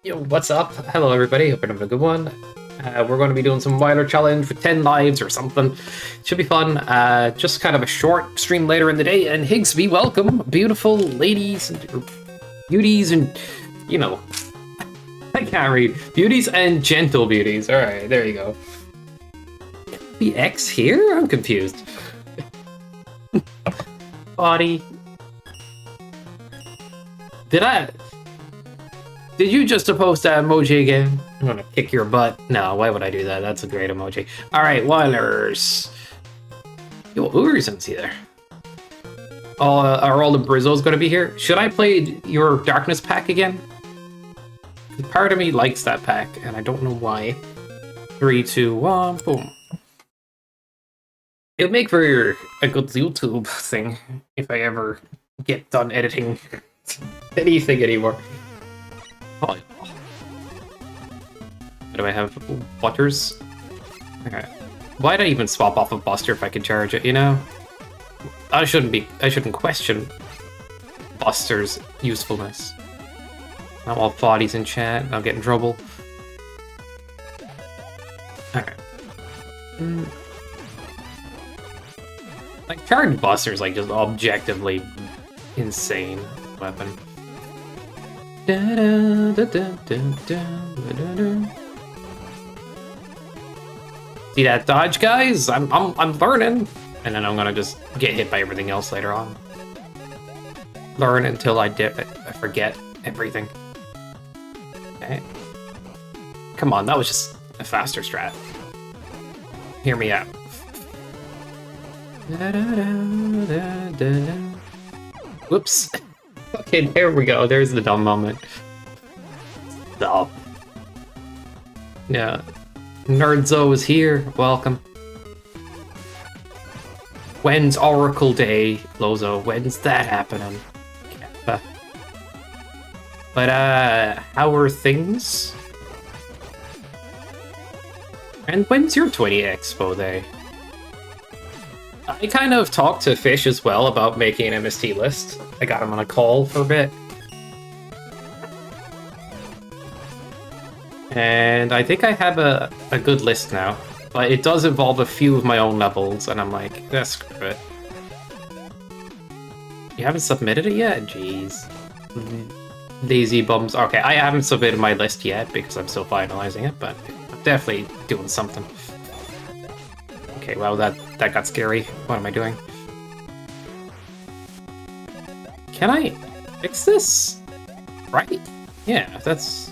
Yo, what's up? Hello, everybody. Hope you're having a good one. We're going to be doing some Wyler challenge with 10 lives or something. Should be fun. Just kind of a short stream later in the day. And Higsby, welcome, beautiful ladies and beauties and, you know, I can't read. Beauties and gentle beauties. All right, there you go. The X here? I'm confused. Body. Did you just post that emoji again? I'm gonna kick your butt. No, why would I do that? That's a great emoji. Alright, Wylers. Yo, Urson's here. Are all the Brizzos gonna be here? Should I play your Darkness pack again? Part of me likes that pack, and I don't know why. 3, 2, 1, boom. It'll make for a good YouTube thing if I ever get done editing anything anymore. Oh, do I have Butters? Okay. Why'd I even swap off of Buster if I could charge it, you know? I shouldn't question Buster's usefulness. Not all bodies in chat, I'll get in trouble. Alright. Like, charged Buster's like just objectively insane weapon. See that dodge, guys? I'm learning, and then I'm gonna just get hit by everything else later on. Learn until I forget everything. Okay. Come on, that was just a faster strat. Hear me out. Whoops. Okay, there we go. There's the dumb moment. Stop. Yeah. Nerdzo is here. Welcome. When's Oracle Day, Lozo? When's that happening? But, how are things? And when's your 20 Expo Day? I kind of talked to Fish as well about making an MST list. I got him on a call for a bit. And I think I have a good list now. But it does involve a few of my own levels, and I'm like, screw it. You haven't submitted it yet? Jeez. Lazy bums. Okay, I haven't submitted my list yet because I'm still finalizing it, but I'm definitely doing something. Okay, well, that got scary. What am I doing? Can I fix this? Right? Yeah, that's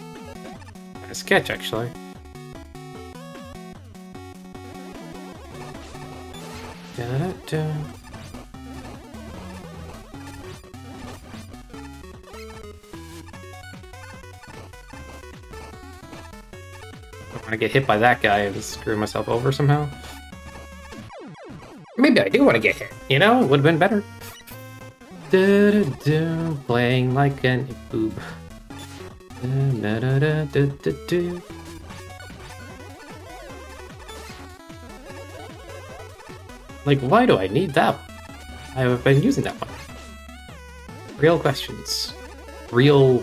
a sketch, actually. Da-da-da. I don't want to get hit by that guy and screw myself over somehow. Maybe I do want to get hit, you know? It would have been better. Da-da-da, playing like an boob. Da-da-da-da-da-da. Like, why do I need that one? I have been using that one. Real questions. Real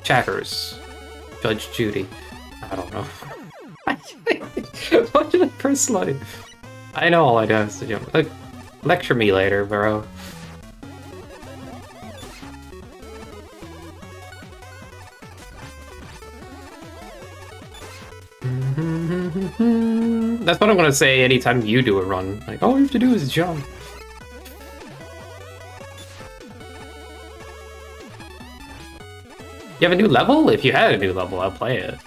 chatters. Judge Judy. I don't know. What did I press slide? I know all I do is to jump. Like, lecture me later, bro. That's what I'm gonna say anytime you do a run. Like, all you have to do is jump. You have a new level? If you had a new level, I'll play it.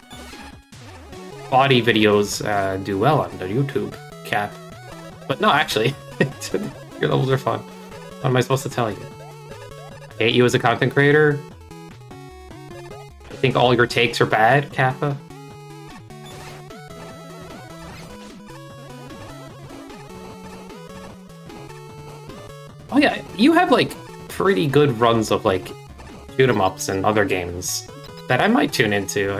Body videos do well on the YouTube, Cap. But no, actually, your levels are fun. What am I supposed to tell you? I hate you as a content creator? I think all your takes are bad, Kappa? Oh yeah, you have like pretty good runs of like shoot 'em ups and other games that I might tune into.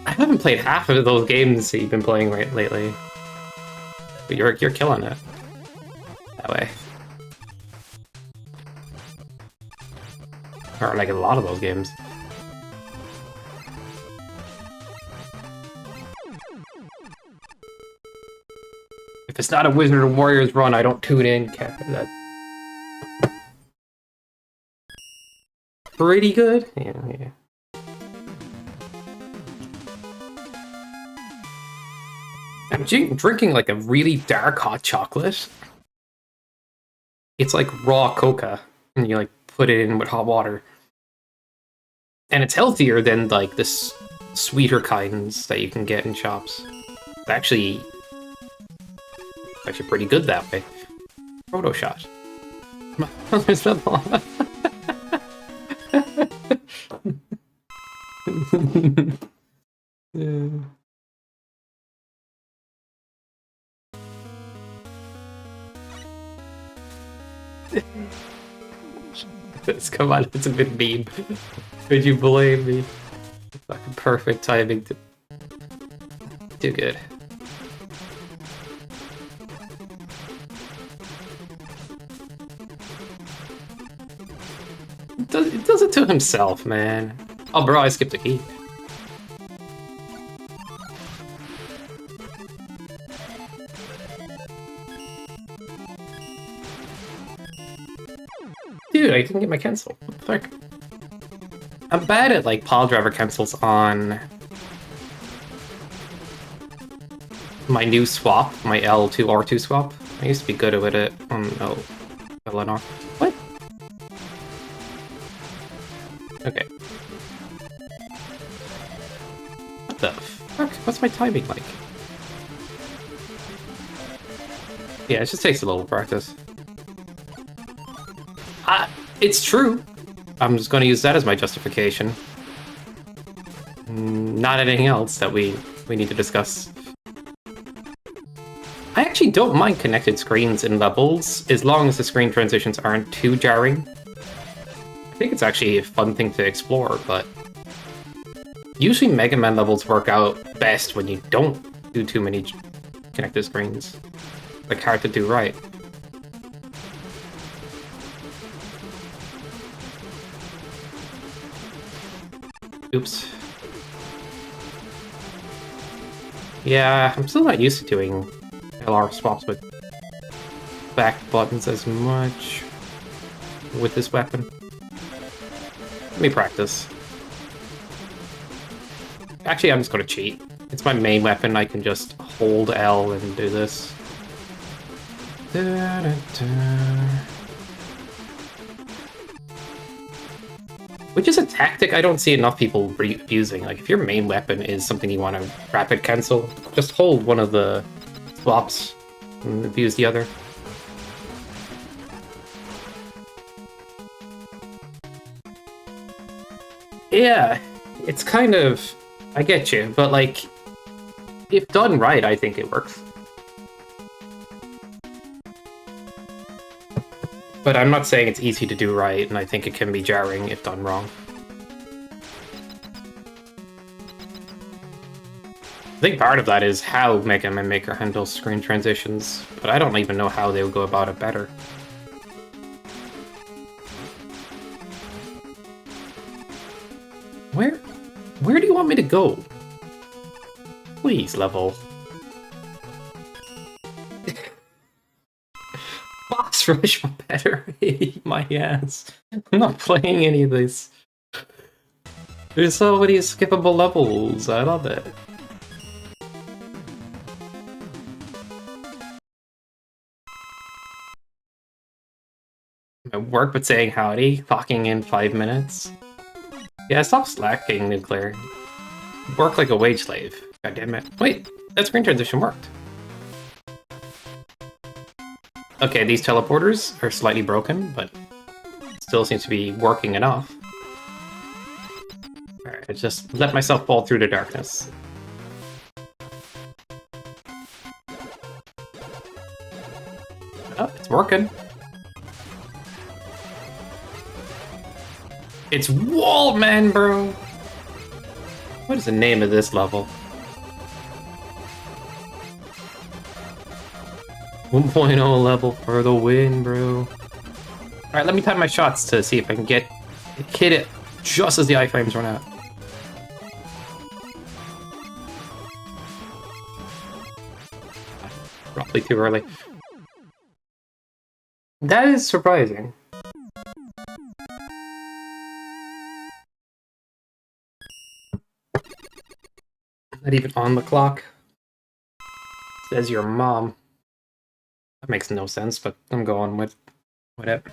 I haven't played half of those games that you've been playing lately. But you're killing it. That way. Or like a lot of those games. If it's not a Wizard of Warriors run, I don't tune in. That pretty good. Yeah. I'm drinking like a really dark hot chocolate. It's like raw coca, and you like put it in with hot water. And it's healthier than like this sweeter kinds that you can get in shops. It's actually pretty good that way. Proto shot. There's nothing on. Yeah. Come on, it's a bit mean. Could you blame me? Fucking perfect timing to do good. It does it to himself, man. Oh, bro, I skipped a key. Dude, I didn't get my cancel. What the fuck? I'm bad at, like, pile driver cancels on my new swap, my L2 R2 swap. I used to be good at it on LNR. What? Okay. What the fuck? What's my timing like? Yeah, it just takes a little practice. It's true. I'm just going to use that as my justification. Not anything else that we need to discuss. I actually don't mind connected screens in levels, as long as the screen transitions aren't too jarring. I think it's actually a fun thing to explore, but usually Mega Man levels work out best when you don't do too many connected screens. Like, hard to do right. Oops. Yeah, I'm still not used to doing LR swaps with back buttons as much with this weapon. Let me practice. Actually, I'm just gonna cheat. It's my main weapon, I can just hold L and do this. Which is a tactic I don't see enough people using. Like, if your main weapon is something you want to rapid cancel, just hold one of the swaps and abuse the other. Yeah, it's kind of... I get you, but like, if done right, I think it works. But I'm not saying it's easy to do right, and I think it can be jarring if done wrong. I think part of that is how Mega Man Maker handles screen transitions, but I don't even know how they would go about it better. Where do you want me to go? Please, level. Boss rush better. My ass. I'm not playing any of this. There's so many skippable levels. I love it. I work with saying howdy, clocking in 5 minutes. Yeah, stop slacking, Nuclear. Work like a wage slave. God damn it. Wait, that screen transition worked. Okay, these teleporters are slightly broken, but still seems to be working enough. Alright, I just let myself fall through the darkness. Oh, it's working. It's Wallman, bro! What is the name of this level? 1.0 level for the win, bro. Alright, let me time my shots to see if I can get hit it just as the iframes run out. Probably too early. That is surprising. Not even on the clock. Says your mom. That makes no sense, but I'm going with it.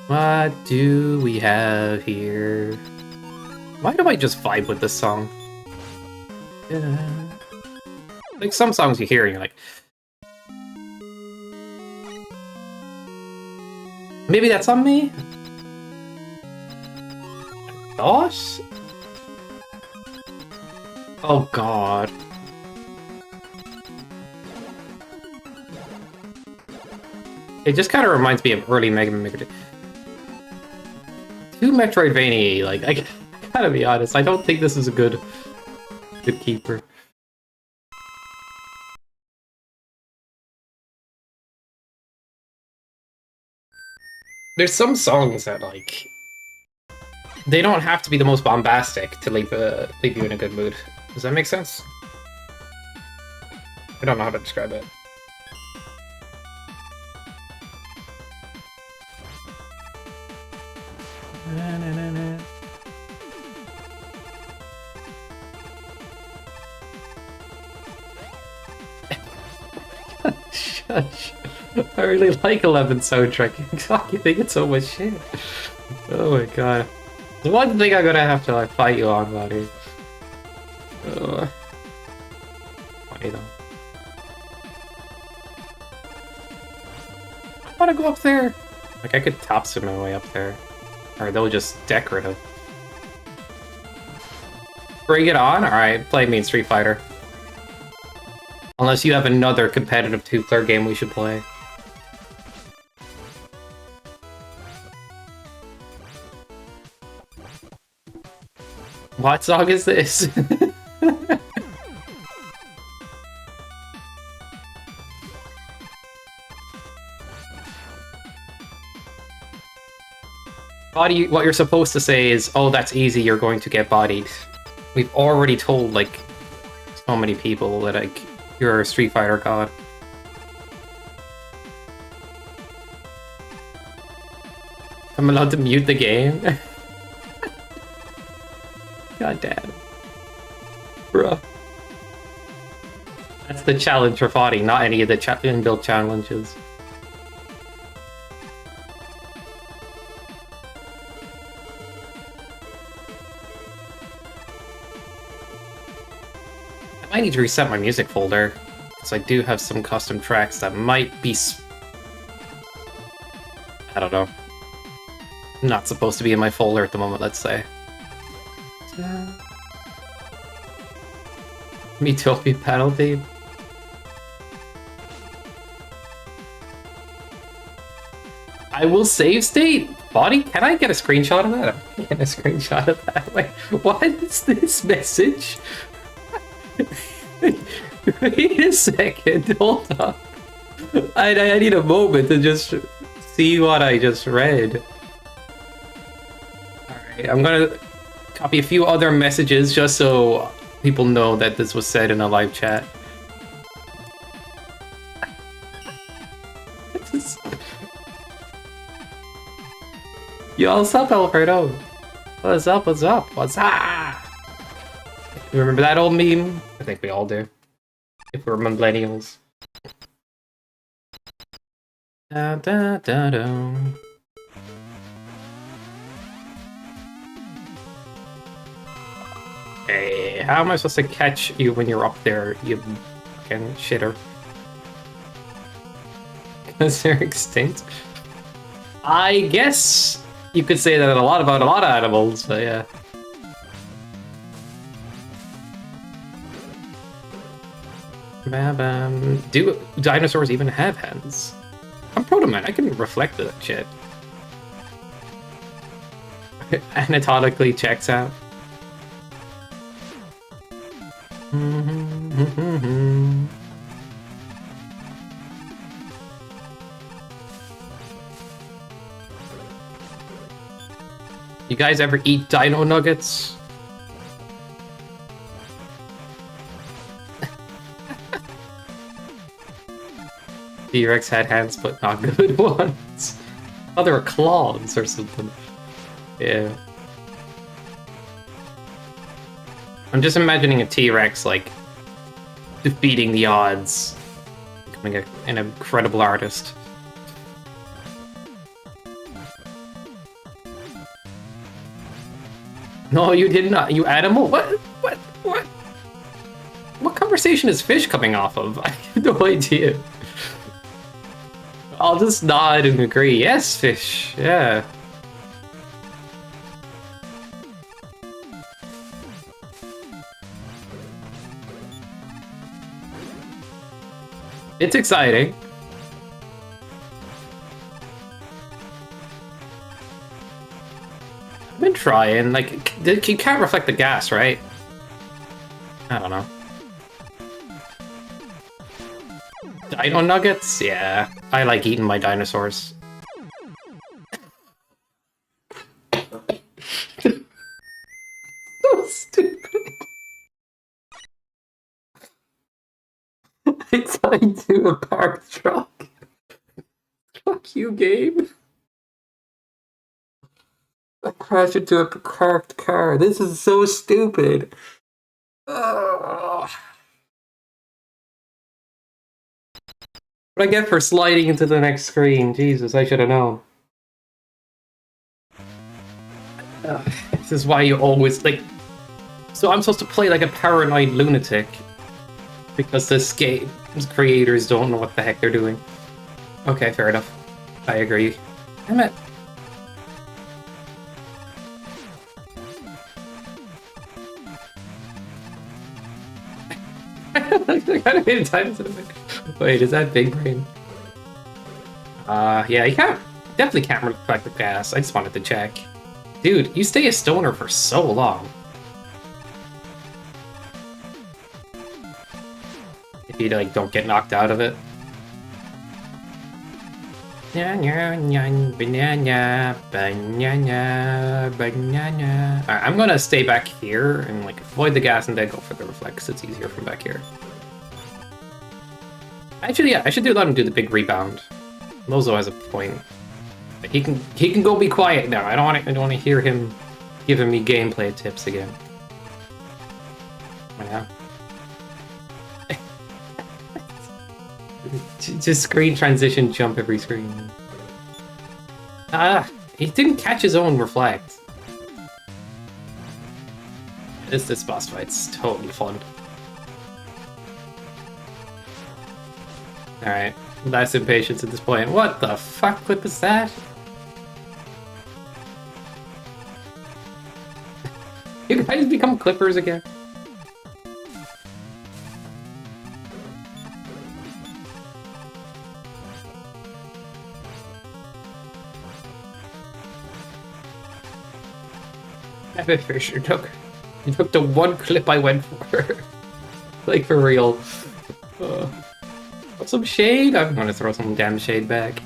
What do we have here? Why do I just vibe with this song? Yeah. Like some songs you hear and you're like, maybe that's on me? Gosh? Oh god. It just kind of reminds me of early Mega Man Maker 2 Metroidvania, like, I gotta be honest, I don't think this is a good keeper. There's some songs that, like, they don't have to be the most bombastic to leave you in a good mood. Does that make sense? I don't know how to describe it. Shush. I really like 11 soundtrack. God, you think it's so much shit. Oh my god. The one thing I'm gonna have to like fight you on, buddy. Funny though. I wanna go up there. Like I could top spin my way up there. Or they'll just decorative. Bring it on? Alright, play me in Street Fighter. Unless you have another competitive two-player game we should play. What song is this? What you're supposed to say is, oh, that's easy, you're going to get bodied. We've already told, like, so many people that, like, you're a Street Fighter god. I'm allowed to mute the game? God damn. Bruh. That's the challenge for fighting, not any of the inbuilt challenges. I need to reset my music folder, because I do have some custom tracks that might be... I don't know. Not supposed to be in my folder at the moment, let's say. Metopia penalty. I will save state? Body? Can I get a screenshot of that? I'm getting a screenshot of that. Wait, what is this message? Wait a second, hold on. I need a moment to just see what I just read. Alright, I'm gonna copy a few other messages just so people know that this was said in a live chat. Yo, what's up, Alfredo? What's up, what's up, what's up? You remember that old meme? I think we all do. If we're millennials. Da, da, da, da. Hey, how am I supposed to catch you when you're up there, you fucking shitter? Because they're extinct? I guess you could say that about a lot of animals, but yeah. Do dinosaurs even have hands? I'm Proto-Man, I can reflect that shit. Anatomically checks out. You guys ever eat dino nuggets? T-Rex had hands, but not good ones. Oh, they were claws or something. Yeah. I'm just imagining a T-Rex, like, defeating the odds. Becoming an incredible artist. No, you did not. You animal? What? What conversation is Fish coming off of? I have no idea. I'll just nod and agree. Yes, Fish. Yeah. It's exciting. I've been trying. Like, you can't reflect the gas, right? I don't know. Dino nuggets? Yeah. I like eating my dinosaurs. So stupid. I tied to a parked truck. Fuck you, Gabe. I crashed into a parked car. This is so stupid. Ugh. What I get for sliding into the next screen? Jesus, I should have known. This is why you always, like... So I'm supposed to play like a paranoid lunatic. Because this game's creators don't know what the heck they're doing. Okay, fair enough. I agree. Damn it. I kind of made a time to the Wait, is that big brain? Yeah, you can't. Definitely can't reflect the gas. I just wanted to check. Dude, you stay a stoner for so long. If you, like, don't get knocked out of it. Banana, banana, banana. Alright, I'm gonna stay back here and, like, avoid the gas and then go for the reflex. It's easier from back here. Actually, yeah, I should let him do the big rebound. Lozo has a point. He can go be quiet now. I don't want to hear him giving me gameplay tips again. Yeah. Just screen transition, jump every screen. He didn't catch his own reflect. This boss fight's totally fun. Alright, less impatience at this point. What the fuck clip is that? You guys become clippers again? Epic Fisher took the one clip I went for. Like, for real. Some shade? I'm gonna throw some damn shade back.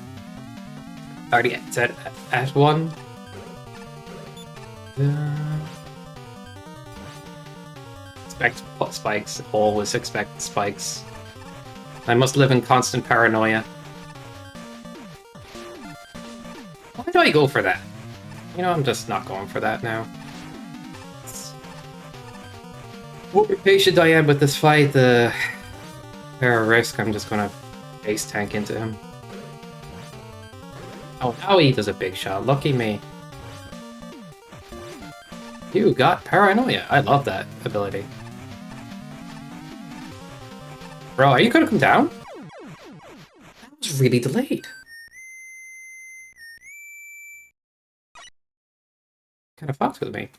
Already set at one. Expect spikes. Always expect spikes. I must live in constant paranoia. Why do I go for that? You know, I'm just not going for that now. What patient I am with this fight, fair risk, I'm just gonna base tank into him. Oh, now he does a big shot. Lucky me. You got paranoia. I love that ability. Bro, are you gonna come down? That was really delayed. Kind of fucked with me.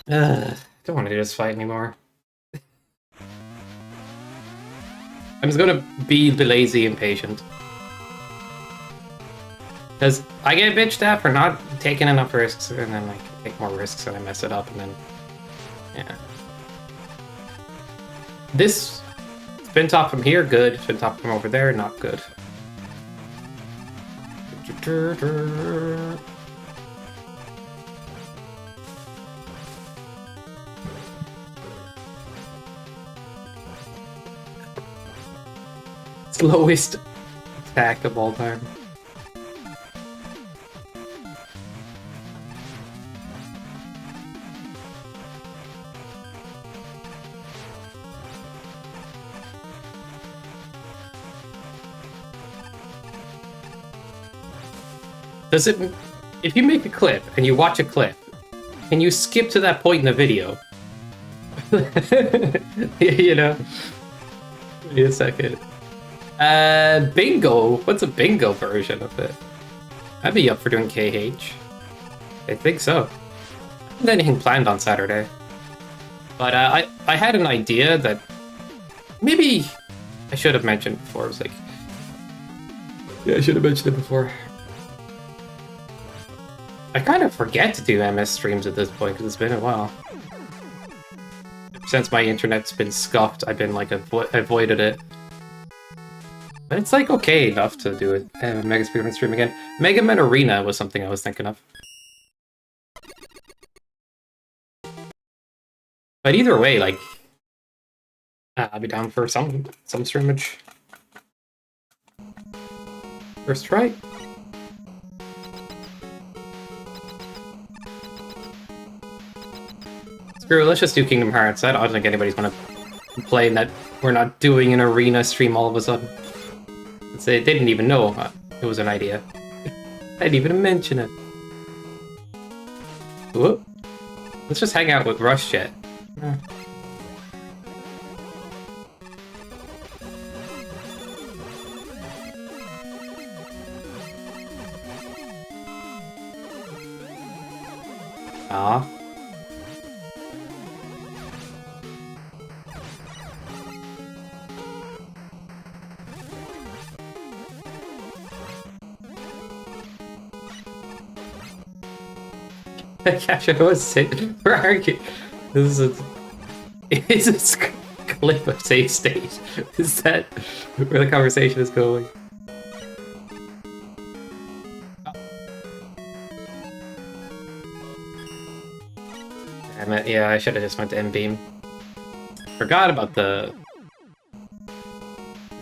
Don't want to do this fight anymore. I'm just gonna be lazy and patient. Because I get bitched at for not taking enough risks, and then like take more risks and I mess it up, and then yeah. This spin top from here, good. Spin top from over there, not good. Slowest attack of all time. Does it... If you make a clip and you watch a clip, can you skip to that point in the video? You know? Wait a second. Bingo! What's a bingo version of it? I'd be up for doing KH. I think so. I don't have anything planned on Saturday. But I had an idea that maybe I should have mentioned before. I was like, yeah, I should have mentioned it before. I kind of forget to do MS streams at this point because it's been a while. Since my internet's been scuffed, I've been like avoided it. But it's like okay enough to do it. Mega Speedrun stream again. Mega Man Arena was something I was thinking of. But either way, like, I'll be down for some streamage. First try. Screw it, let's just do Kingdom Hearts. I don't think anybody's gonna complain that we're not doing an arena stream all of a sudden. They didn't even know it was an idea. I didn't even mention it. Whoop. Let's just hang out with Rush Jet. Aw. Gosh, I was saying, we're arguing. This is a clip of safe state. Is that where the conversation is going? Damn it, yeah, I should have just went to M-Beam. Forgot about the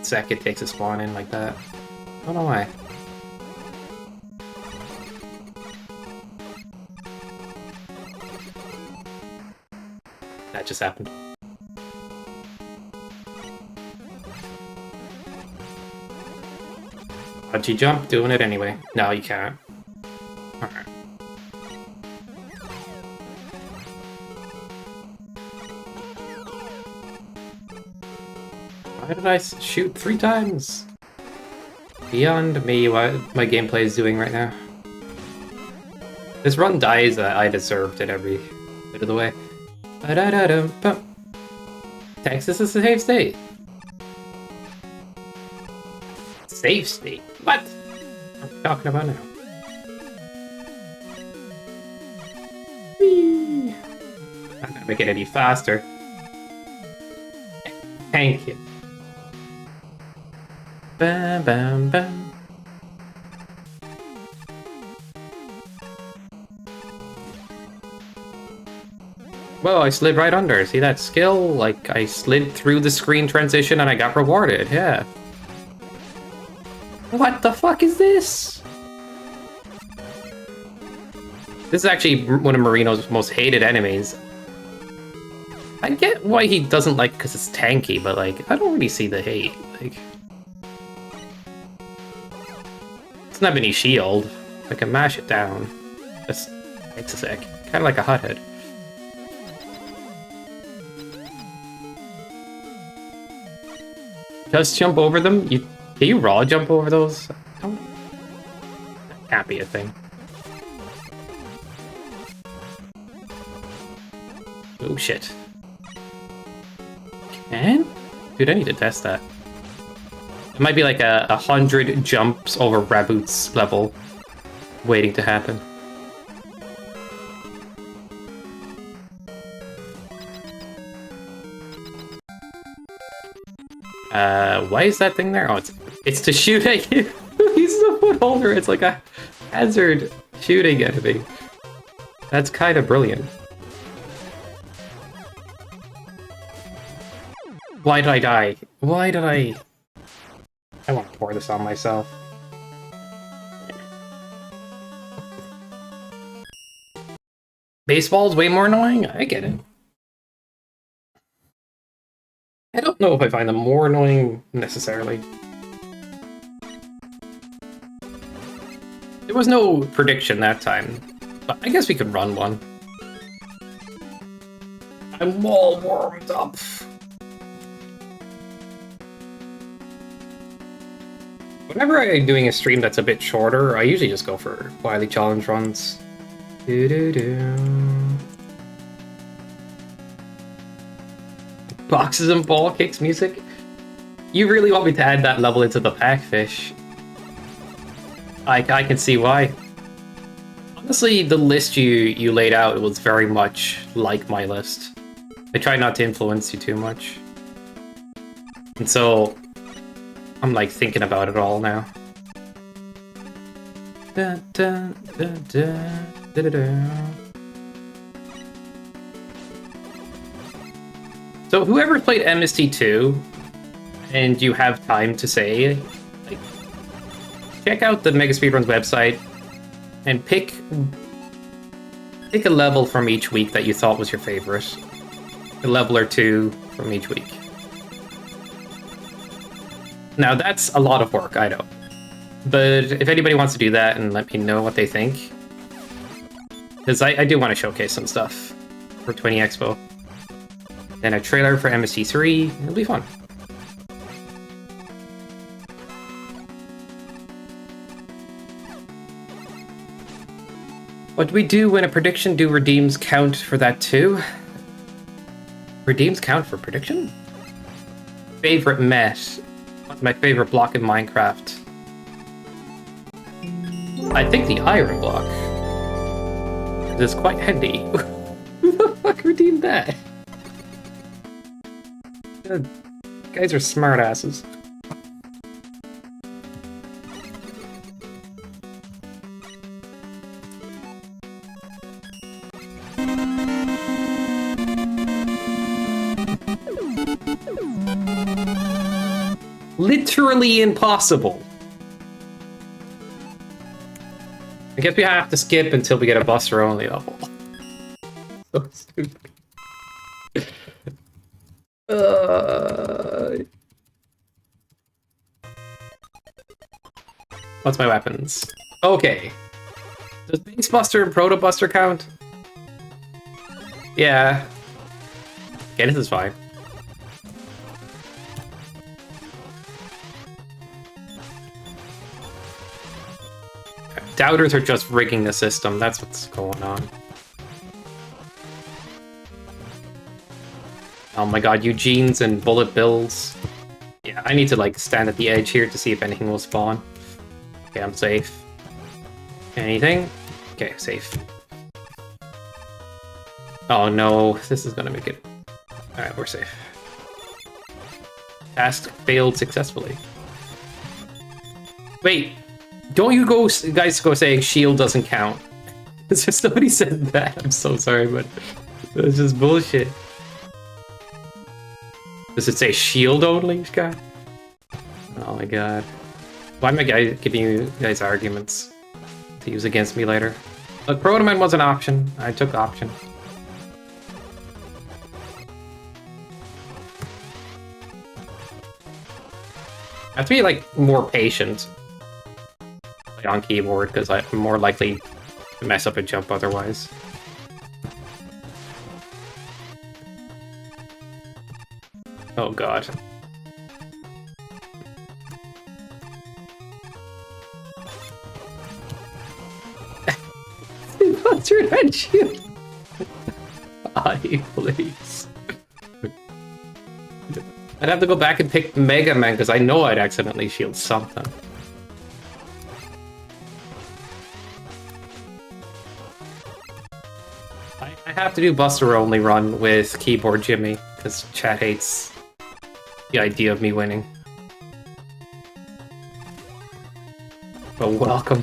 sec it takes to spawn in like that. I don't know why. That just happened. Bungee jump, doing it anyway. No, you can't. Alright. Why did I shoot 3 times? Beyond me what my gameplay is doing right now. This run dies that I deserved it every bit of the way. Texas is a safe state. Safe state? What? What are you talking about now? Whee! Not gonna make it any faster. Thank you. Bam, bam, bam. Well, I slid right under. See that skill? Like, I slid through the screen transition and I got rewarded, yeah. What the fuck is this? This is actually one of Marino's most hated enemies. I get why he doesn't like because it's tanky, but like, I don't really see the hate. Like, it's not any shield. I can mash it down. Just takes a sec. Kind of like a hothead. Just jump over them? Can you raw jump over those? That can't be a thing. Oh shit. Can? Dude, I need to test that. It might be like 100 jumps over Raboot's level waiting to happen. Why is that thing there? Oh, it's to shoot at you. He's the foot holder. It's like a hazard shooting enemy. That's kind of brilliant. Why did I die? Why did I... I want to pour this on myself. Baseball's way more annoying? I get it. I don't know if I find them more annoying necessarily. There was no prediction that time, but I guess we could run one. I'm all warmed up. Whenever I'm doing a stream that's a bit shorter, I usually just go for Wily challenge runs. Boxes and ball kicks music? You really want me to add that level into the pack fish? I can see why. Honestly, the list you laid out was very much like my list. I try not to influence you too much. And so, I'm like thinking about it all now. Da, da, da, da, da, da, da. So whoever played MST2 and you have time to say, like, check out the Mega Speedruns website and pick a level from each week that you thought was your favorite. A level or two from each week. Now that's a lot of work, I know. But if anybody wants to do that and let me know what they think, because I do want to showcase some stuff for 20 Expo. Then a trailer for MST3, it'll be fun. What do we do when a prediction? Do redeems count for that too? Redeems count for prediction? Favorite met. What's my favorite block in Minecraft? I think the iron block. It's quite handy. Who the fuck redeemed that? Guys are smartasses. Literally impossible. I guess we have to skip until we get a Buster only level. So stupid. What's my weapons? Okay. Does Base Buster and Proto Buster count? Yeah. Okay, this is fine. Doubters are just rigging the system. That's what's going on. Oh my god, Eugene's and Bullet Bills. Yeah, I need to like stand at the edge here to see if anything will spawn. Okay, I'm safe. Anything? Okay, safe. Oh no, this is gonna make it... Alright, we're safe. Task failed successfully. Wait, don't you guys go saying shield doesn't count? It's just somebody said that. I'm so sorry, but it's just bullshit. Does it say shield only, Scott? Oh my god. Why am I giving you guys arguments to use against me later? Look, Protoman was an option. I took option. I have to be like more patient on keyboard because I'm more likely to mess up a jump otherwise. Oh god. Buster and shield. Please. I'd have to go back and pick Mega Man because I know I'd accidentally shield something. I have to do Buster only run with keyboard Jimmy because chat hates the idea of me winning. But welcome.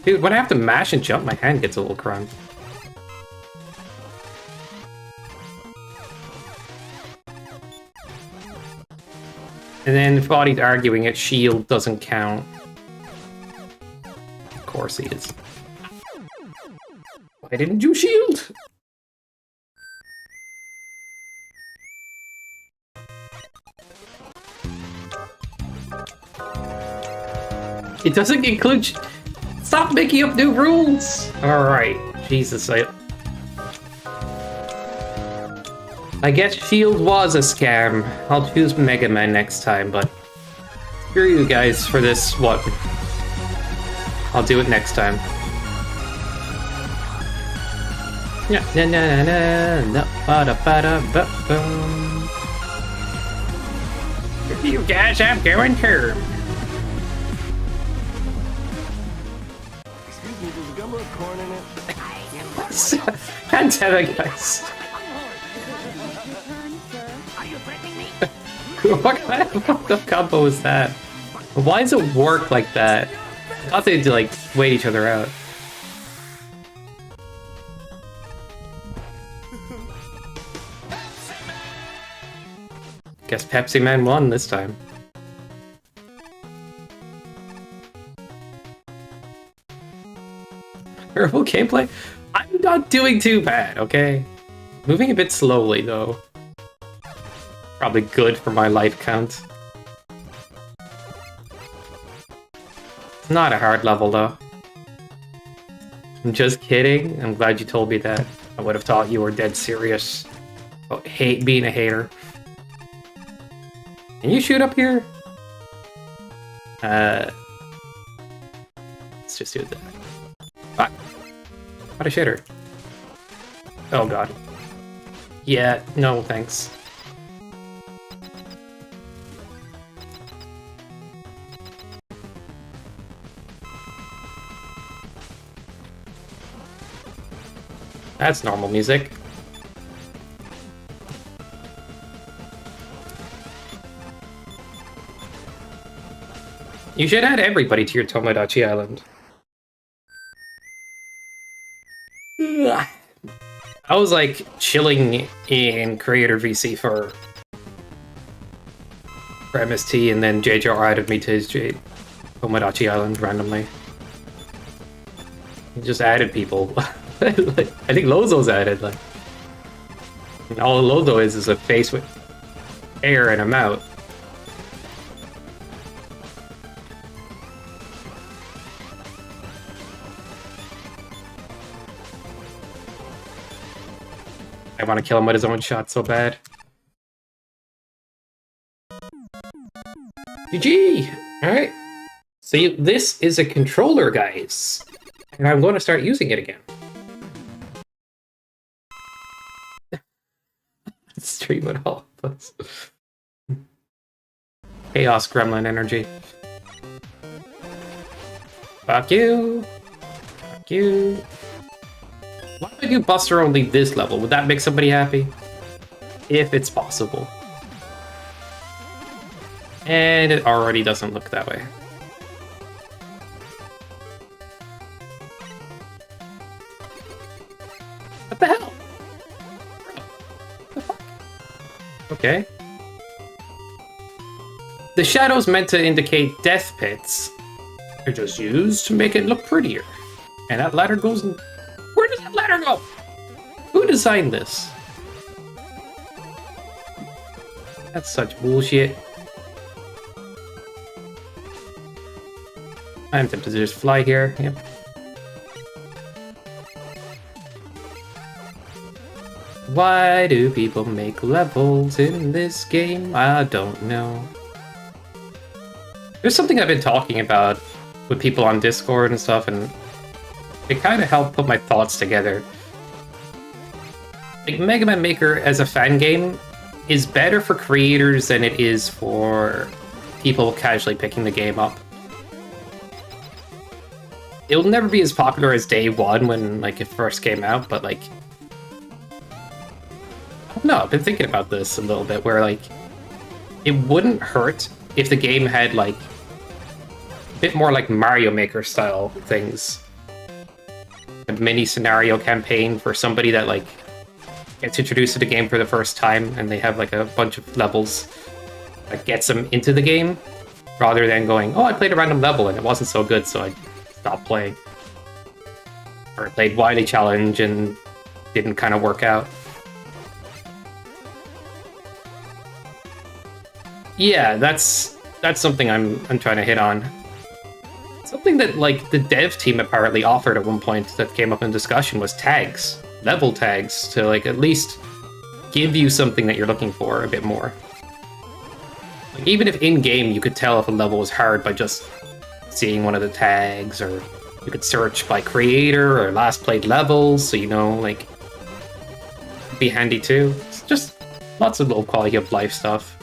Dude, when I have to mash and jump, my hand gets a little crumbed. And then if Body's arguing it, shield doesn't count. Of course he is. Why didn't you shield? It doesn't include... Stop making up new rules! Alright, Jesus, I guess shield was a scam. I'll choose Mega Man next time, but... Screw you guys for this one. I'll do it next time. Yeah, na na na na ba da ba da ba boom. You guys have going here. Excuse me, does the gum have corn in it? Can't tell it, guys. Are you threatening me? What kind of combo is that? Why does it work like that? I thought they'd like wait each other out. Guess Pepsi Man won this time. Terrible gameplay? I'm not doing too bad, okay? Moving a bit slowly, though. Probably good for my life count. It's not a hard level, though. I'm just kidding. I'm glad you told me that. I would have thought you were dead serious about being a hater. Can you shoot up here? Let's just do that. Fuck. What a shitter. Oh god. Yeah, no thanks. That's normal music. You should add everybody to your Tomodachi Island. I was like chilling in Creator VC for MST, and then JJR added me to his Tomodachi Island randomly. He just added people. I think Lozo's added, like. And all Lozo is a face with hair and a mouth. I want to kill him with his own shot so bad. GG! Alright. See, this is a controller, guys. And I'm going to start using it again. Stream it all of us. Chaos Gremlin energy. Fuck you! Fuck you! Why would I do Buster only this level? Would that make somebody happy? If it's possible. And it already doesn't look that way. What the hell? What the fuck? Okay. The shadows meant to indicate death pits. They're just used to make it look prettier. And that ladder goes in... Where does that ladder go? Who designed this? That's such bullshit. I'm tempted to just fly here. Yep. Why do people make levels in this game? I don't know. There's something I've been talking about with people on Discord and stuff, and it kind of helped put my thoughts together. Like, Mega Man Maker as a fan game is better for creators than it is for people casually picking the game up. It'll never be as popular as day one when, like, it first came out, but, like... I don't know, I've been thinking about this a little bit, where, like, it wouldn't hurt if the game had, like, a bit more like Mario Maker style things. A mini scenario campaign for somebody that, like, gets introduced to the game for the first time and they have, like, a bunch of levels. that gets them into the game, rather than going, oh, I played a random level and it wasn't so good, so I stopped playing. Or I played Wily Challenge and didn't kind of work out. Yeah, that's something I'm trying to hit on. Something that like the dev team apparently offered at one point that came up in discussion was tags, level tags, to like at least give you something that you're looking for a bit more. Like, even if in-game you could tell if a level was hard by just seeing one of the tags, or you could search by creator or last played levels, so you know, like, it'd be handy too. It's just lots of little quality of life stuff.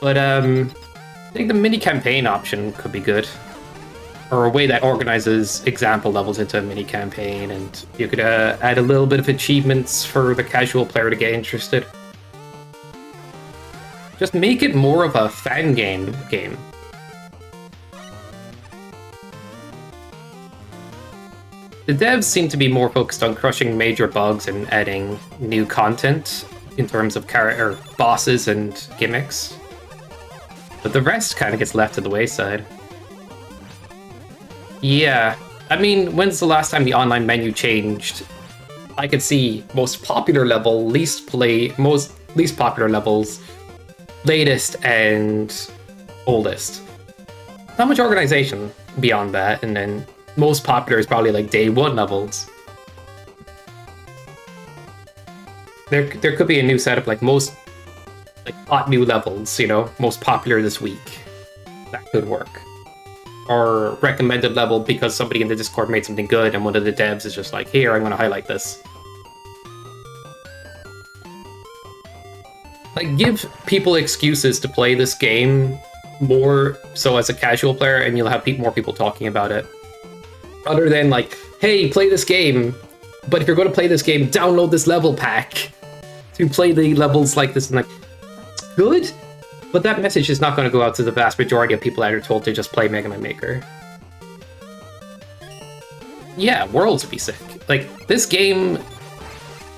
But I think the mini campaign option could be good, or a way that organizes example levels into a mini campaign, and you could add a little bit of achievements for the casual player to get interested. Just make it more of a fan game. The devs seem to be more focused on crushing major bugs and adding new content in terms of character bosses and gimmicks. But the rest kind of gets left to the wayside. Yeah, I mean, when's the last time the online menu changed? I could see most popular level, least popular levels, latest and oldest. Not much organization beyond that, and then most popular is probably like day 1 levels. There could be a new setup, like most hot new levels, you know, most popular this week. That could work. Or recommended level because somebody in the Discord made something good and one of the devs is just like, here, I'm going to highlight this. Like, give people excuses to play this game more so as a casual player, and you'll have more people talking about it. Rather than like, hey, play this game, but if you're going to play this game, download this level pack to play the levels like this. And like, good, but that message is not going to go out to the vast majority of people that are told to just play Mega Man Maker. Yeah, Worlds would be sick. Like, this game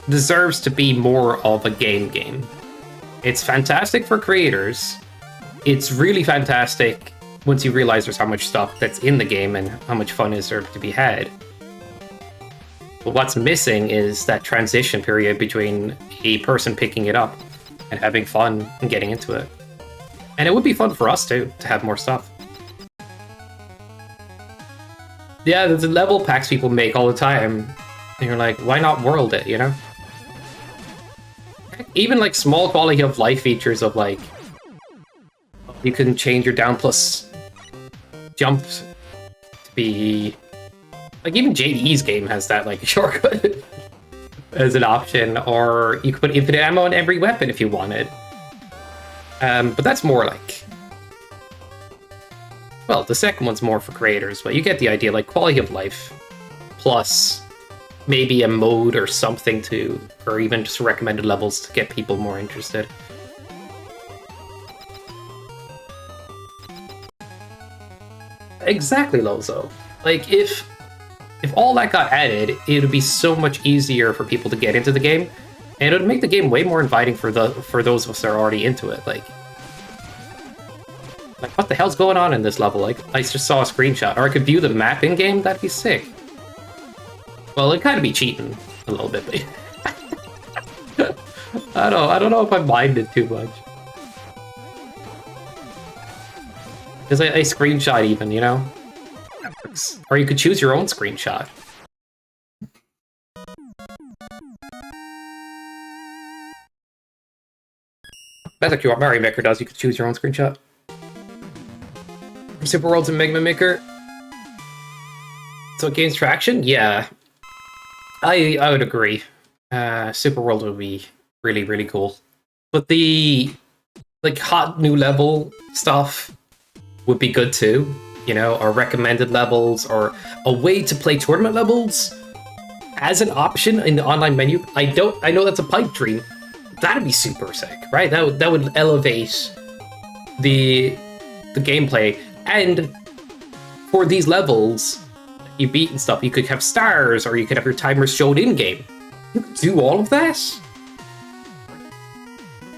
deserves to be more of a game. It's fantastic for creators. It's really fantastic once you realize there's how much stuff that's in the game and how much fun is there to be had. But what's missing is that transition period between a person picking it up and having fun and getting into it. And it would be fun for us too, to have more stuff. Yeah, the level packs people make all the time. And you're like, why not world it, you know? Even like small quality of life features of like, you can change your down plus jump to be... Like, even JDE's game has that like shortcut as an option, or you could put infinite ammo on every weapon if you wanted. But that's more like... Well, the second one's more for creators, but you get the idea, like quality of life, plus maybe a mode or something to, or even just recommended levels to get people more interested. Exactly, Lozo. Like, if all that got added, it would be so much easier for people to get into the game, and it would make the game way more inviting for those of us that are already into it. Like, what the hell's going on in this level? Like, I just saw a screenshot, or I could view the map in game. That'd be sick. Well, it'd kind of be cheating a little bit, but I don't know if I mind it too much. Because I screenshot even, you know? Or you could choose your own screenshot. That's actually what Mario Maker does. You could choose your own screenshot. Super Worlds and Mega Man Maker. So it gains traction? Yeah. I would agree. Super World would be really, really cool. But the like hot new level stuff would be good too. You know, or recommended levels, or a way to play tournament levels as an option in the online menu. I know that's a pipe dream. That'd be super sick, right? That would elevate the gameplay. And for these levels you beat and stuff, you could have stars, or you could have your timers showed in game. You could do all of that.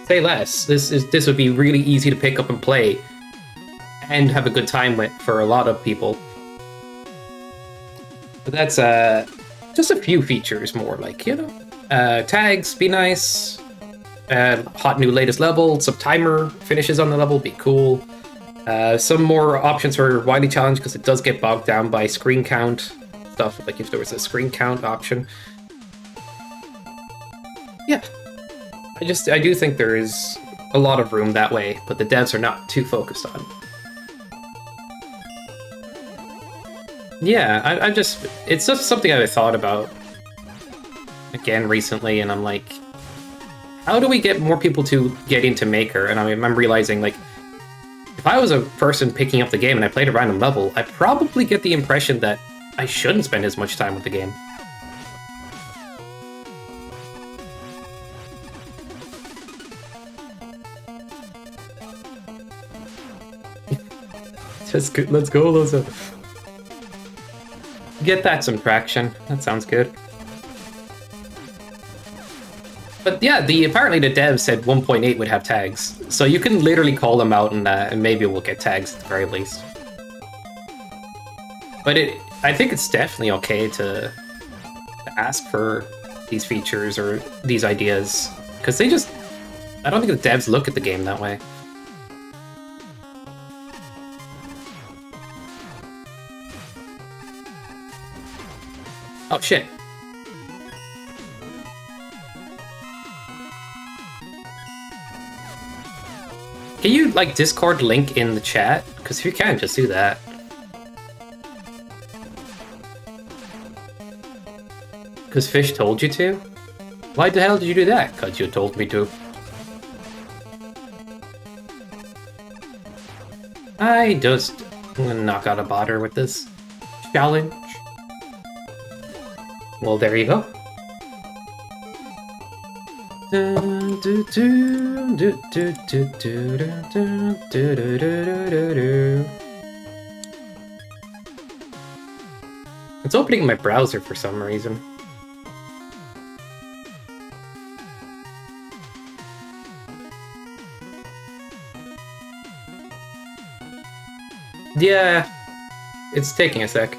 say less. This would be really easy to pick up and play, and have a good time with for a lot of people. But that's just a few features more, like, you know, tags be nice. Hot new latest level, some timer finishes on the level, be cool. Some more options for Wily challenge, because it does get bogged down by screen count stuff, like if there was a screen count option. Yeah, I do think there is a lot of room that way, but the devs are not too focused on. Yeah, it's just something I've thought about again recently, and I'm like, how do we get more people to get into Maker? And I'm realizing, like, if I was a person picking up the game and I played a random level, I probably get the impression that I shouldn't spend as much time with the game. Just good. Let's go, Loza. Get that some traction. That sounds good. But yeah, apparently the devs said 1.8 would have tags, so you can literally call them out, and maybe we'll get tags at the very least. But I think it's definitely okay to ask for these features or these ideas, because I don't think the devs look at the game that way. Oh shit. Can you, like, Discord link in the chat? Because if you can, just do that. Because Fish told you to? Why the hell did you do that? Because you told me to. I'm gonna knock out a botter with this challenge. Well, there you go. It's opening my browser for some reason. Yeah, it's taking a sec.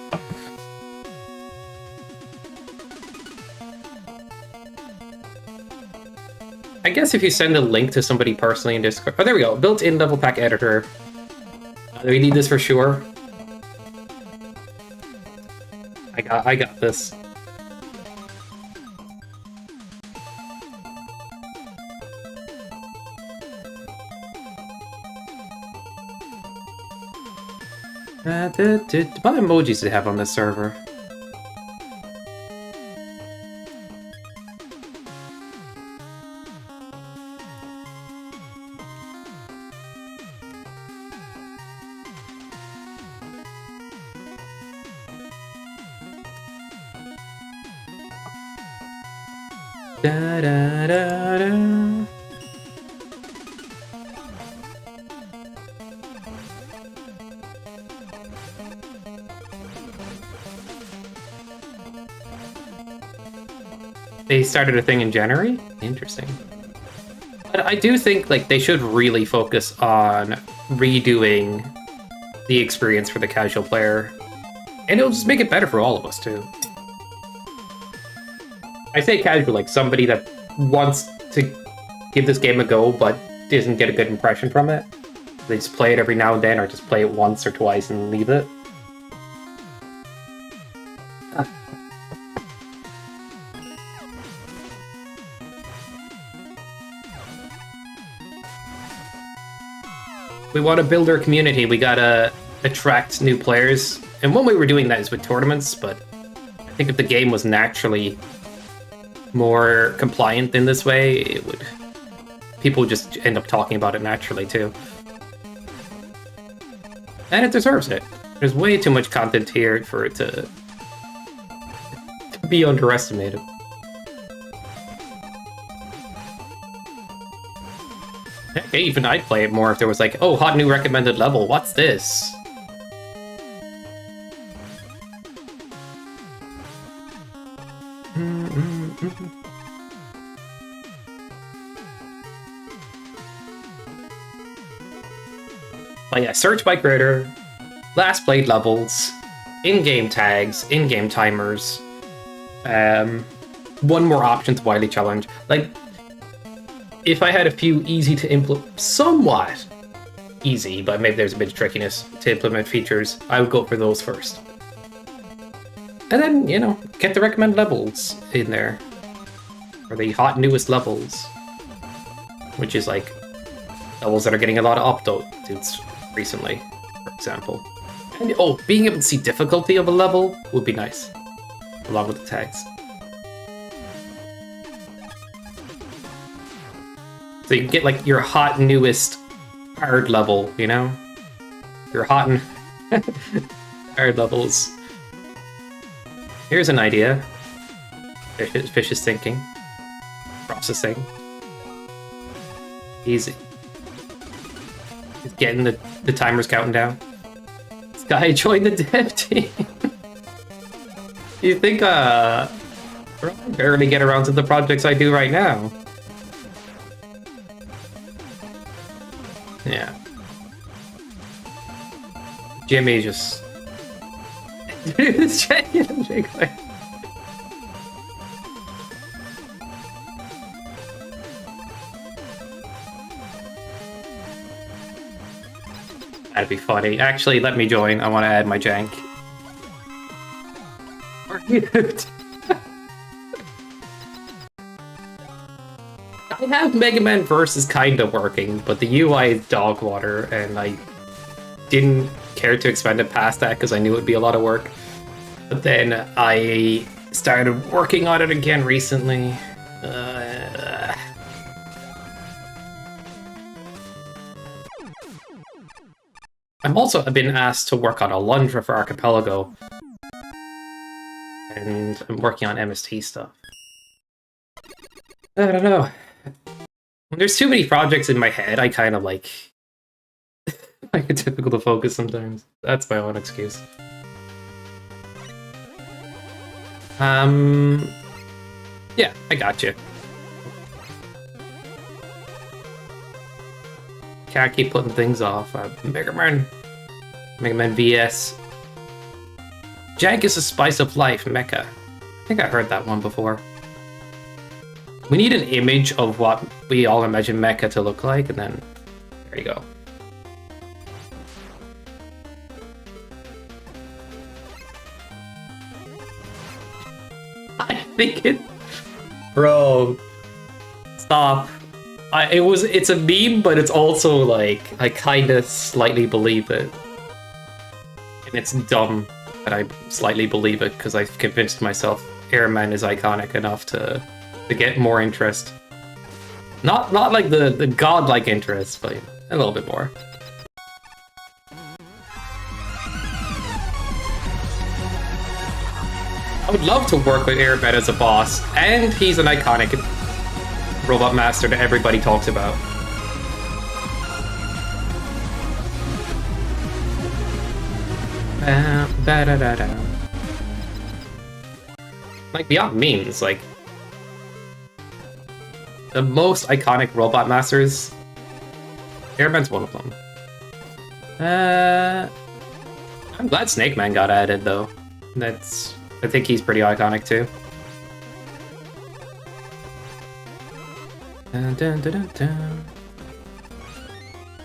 I guess if you send a link to somebody personally in Discord... Oh, there we go. Built-in level pack editor. We need this for sure. I got this. What emojis do they have on this server? Da, da, da, da. They started a thing in January? Interesting. But I do think, like, they should really focus on redoing the experience for the casual player. And it'll just make it better for all of us, too. I say casual, like somebody that wants to give this game a go, but doesn't get a good impression from it. They just play it every now and then, or just play it once or twice and leave it. We want to build our community, we gotta attract new players. And one way we're doing that is with tournaments, but I think if the game was naturally more compliant in this way, people would just end up talking about it naturally too. And it deserves it. There's way too much content here for it to be underestimated. Heck, even I'd play it more if there was like, oh, hot new recommended level, what's this? But yeah, search by creator, last played levels, in-game tags, in-game timers, one more option to Wily challenge. Like, if I had a few easy to implement, somewhat easy, but maybe there's a bit of trickiness to implement features, I would go for those first. And then, you know, get the recommended levels in there. Or the hot newest levels. Which is like levels that are getting a lot of updates recently, for example. And oh, being able to see difficulty of a level would be nice, along with the tags. So you can get like your hot newest hard level, you know? Your hot and hard levels. Here's an idea. Fish is thinking. Processing. Easy. He's getting the timers counting down. This guy joined the dev team. You think, I barely get around to the projects I do right now. Yeah. Jimmy just... That'd be funny. Actually, let me join. I want to add my jank. I have Mega Man Versus kinda working, but the UI is dog water, and I didn't care to expand it past that because I knew it would be a lot of work. But then I started working on it again recently. I'm also been asked to work on a Lundra for Archipelago. And I'm working on MST stuff. I don't know. There's too many projects in my head, I kind of like... it's difficult to focus sometimes. That's my own excuse. Yeah, I got you. Can't keep putting things off. Mega Man VS. Jank is a spice of life, Mecha. I think I heard that one before. We need an image of what we all imagine Mecha to look like, and then there you go. I think it... Bro. Stop. It's a meme, but it's also like, I kinda slightly believe it. And it's dumb that I slightly believe it, because I've convinced myself Airman is iconic enough to get more interest. Not like the godlike interest, but a little bit more. I would love to work with Airman as a boss, and he's an iconic robot master that everybody talks about. Like, beyond memes, like, the most iconic robot masters, Airman's one of them. I'm glad Snake Man got added, though. I think he's pretty iconic, too. Dun, dun, dun, dun, dun.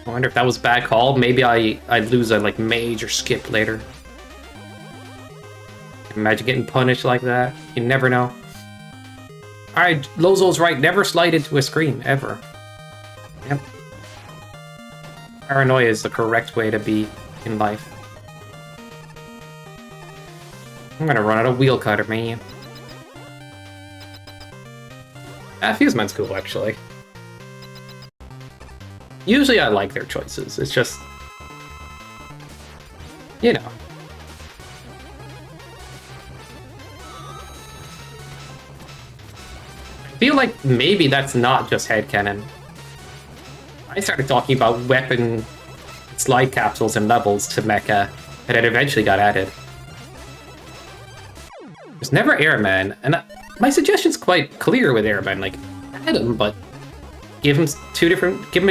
I wonder if that was a bad call. Maybe I'd lose a like major skip later. Imagine getting punished like that. You never know. Alright, Lozo's right. Never slide into a screen, ever. Yep. Paranoia is the correct way to be in life. I'm gonna run out of wheel cutter, man. Fuseman's cool, actually. Usually I like their choices, it's just... You know. I feel like maybe that's not just headcanon. I started talking about weapon slide capsules and levels to Mecha, and it eventually got added. There's never Airman, and my suggestion's quite clear with Airman, like, add him, but give him a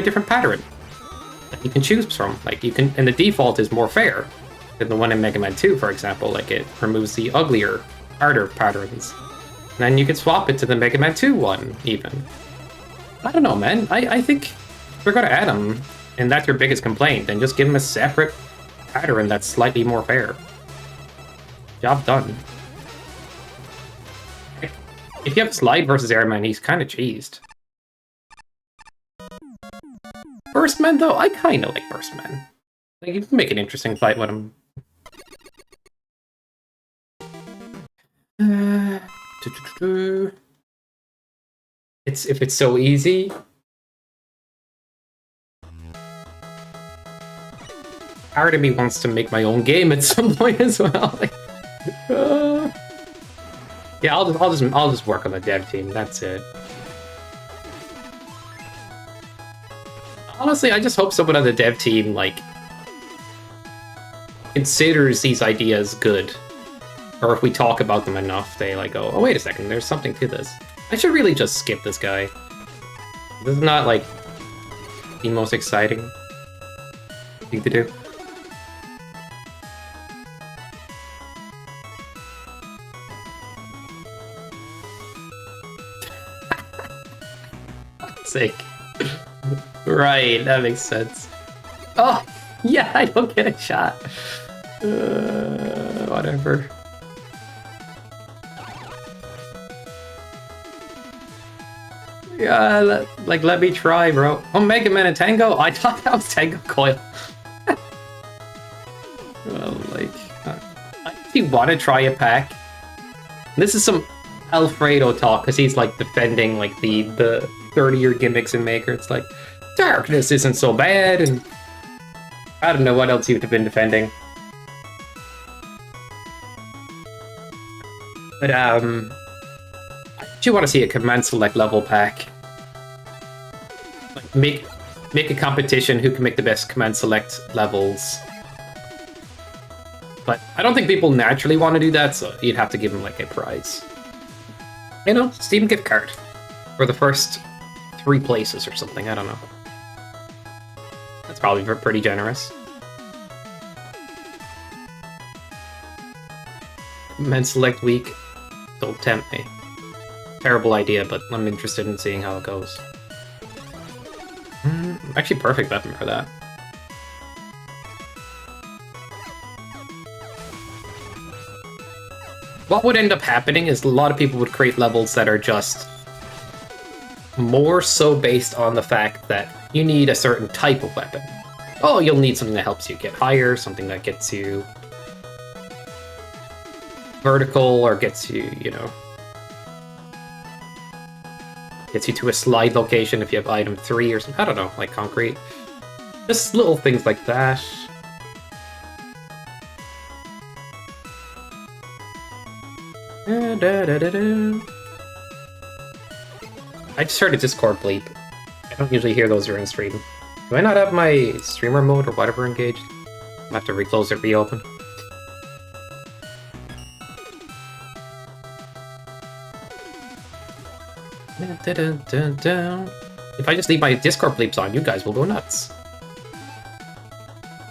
different pattern. that you can choose from. Like, you can, and the default is more fair than the one in Mega Man 2, for example. Like, it removes the uglier, harder patterns. And then you can swap it to the Mega Man 2 one, even. I don't know, man. I think if we're gonna add them, and that's your biggest complaint, then just give them a separate pattern that's slightly more fair. Job done. If you have Slide versus Airman, he's kind of cheesed. Burstman, though, I kind of like Burstman. Like, you can make an interesting fight with him. It's if it's so easy. Part of me wants to make my own game at some point as well. Like, yeah, I'll just work on the dev team. That's it. Honestly, I just hope someone on the dev team like considers these ideas good, or if we talk about them enough, they like go, "Oh, wait a second, there's something to this." I should really just skip this guy. This is not like the most exciting thing to do. Sake. Right, that makes sense. Oh, yeah, I don't get a shot. Whatever. Yeah, let me try, bro. Oh, Mega Man and Tango? I thought that was Tango Coil. Well, like, I actually want to try a pack. This is some Alfredo talk, because he's, like, defending, like, the 30-year gimmicks in Maker. It's like, darkness isn't so bad, and I don't know what else he would have been defending. But, I do want to see a command select level pack. Like, make a competition who can make the best command select levels. But I don't think people naturally want to do that, so you'd have to give them, like, a prize. You know, Steam gift card. For the first 3 places or something, I don't know. That's probably pretty generous. Men select week. Don't tempt me. Terrible idea, but I'm interested in seeing how it goes. Actually, perfect weapon for that. What would end up happening is a lot of people would create levels that are just more so based on the fact that you need a certain type of weapon. Oh, you'll need something that helps you get higher, something that gets you vertical, or gets you, you know, gets you to a slide location if you have item 3 or something. I don't know, like concrete. Just little things like that. I just heard a Discord bleep. I don't usually hear those during stream. Do I not have my streamer mode or whatever engaged? I'll have to reclose it, reopen. If I just leave my Discord bleeps on, you guys will go nuts.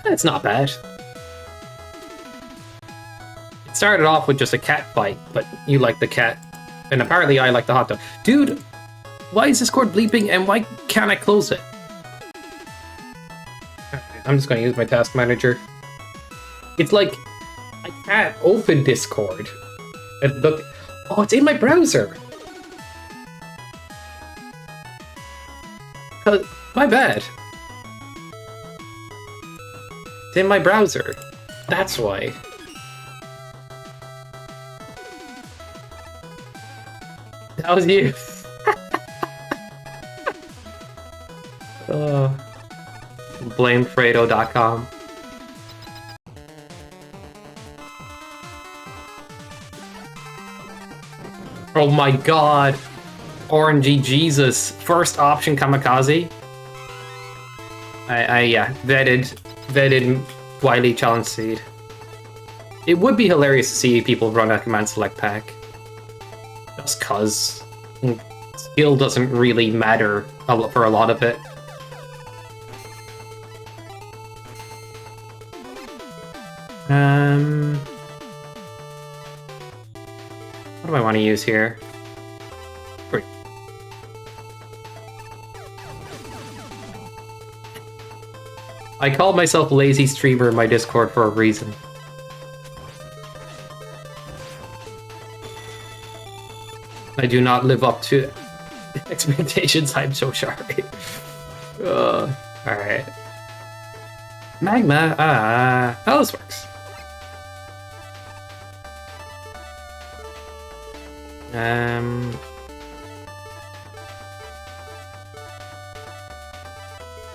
It's not bad. It started off with just a cat fight, but you like the cat. And apparently I like the hot dog. Dude, why is Discord bleeping and why can't I close it? I'm just going to use my task manager. It's like, I can't open Discord. And look, oh, it's in my browser. My bad. It's in my browser. That's why. That was you. Blamefredo.com. Oh my god. Orangey Jesus. First option kamikaze. Yeah, vetted Wily challenge seed. It would be hilarious to see people run a command select pack. Just cause skill doesn't really matter for a lot of it. What do I want to use here? Great. I called myself lazy streamer in my Discord for a reason. I do not live up to expectations, I'm so sorry. Alright. Magma, oh, this works.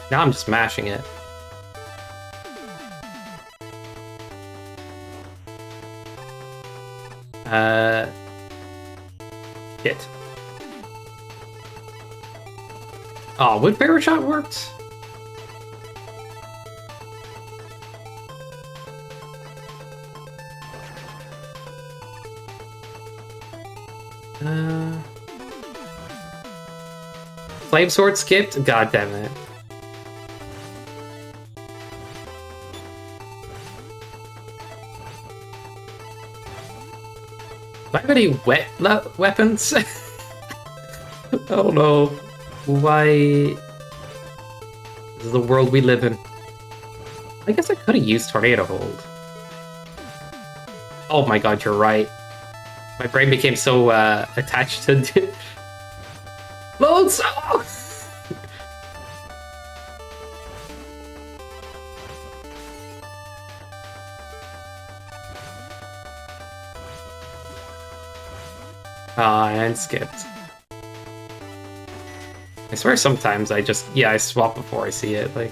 Now I'm just mashing it. Shit. Oh, would Barrel Shot worked? Flame Sword skipped? God damn it. Do I have any wet weapons? Oh no. Why? This is the world we live in. I guess I could have used Tornado Hold. Oh my god, you're right. My brain became so attached to loads. Oh! And skipped. I swear sometimes I just, yeah, I swap before I see it, like.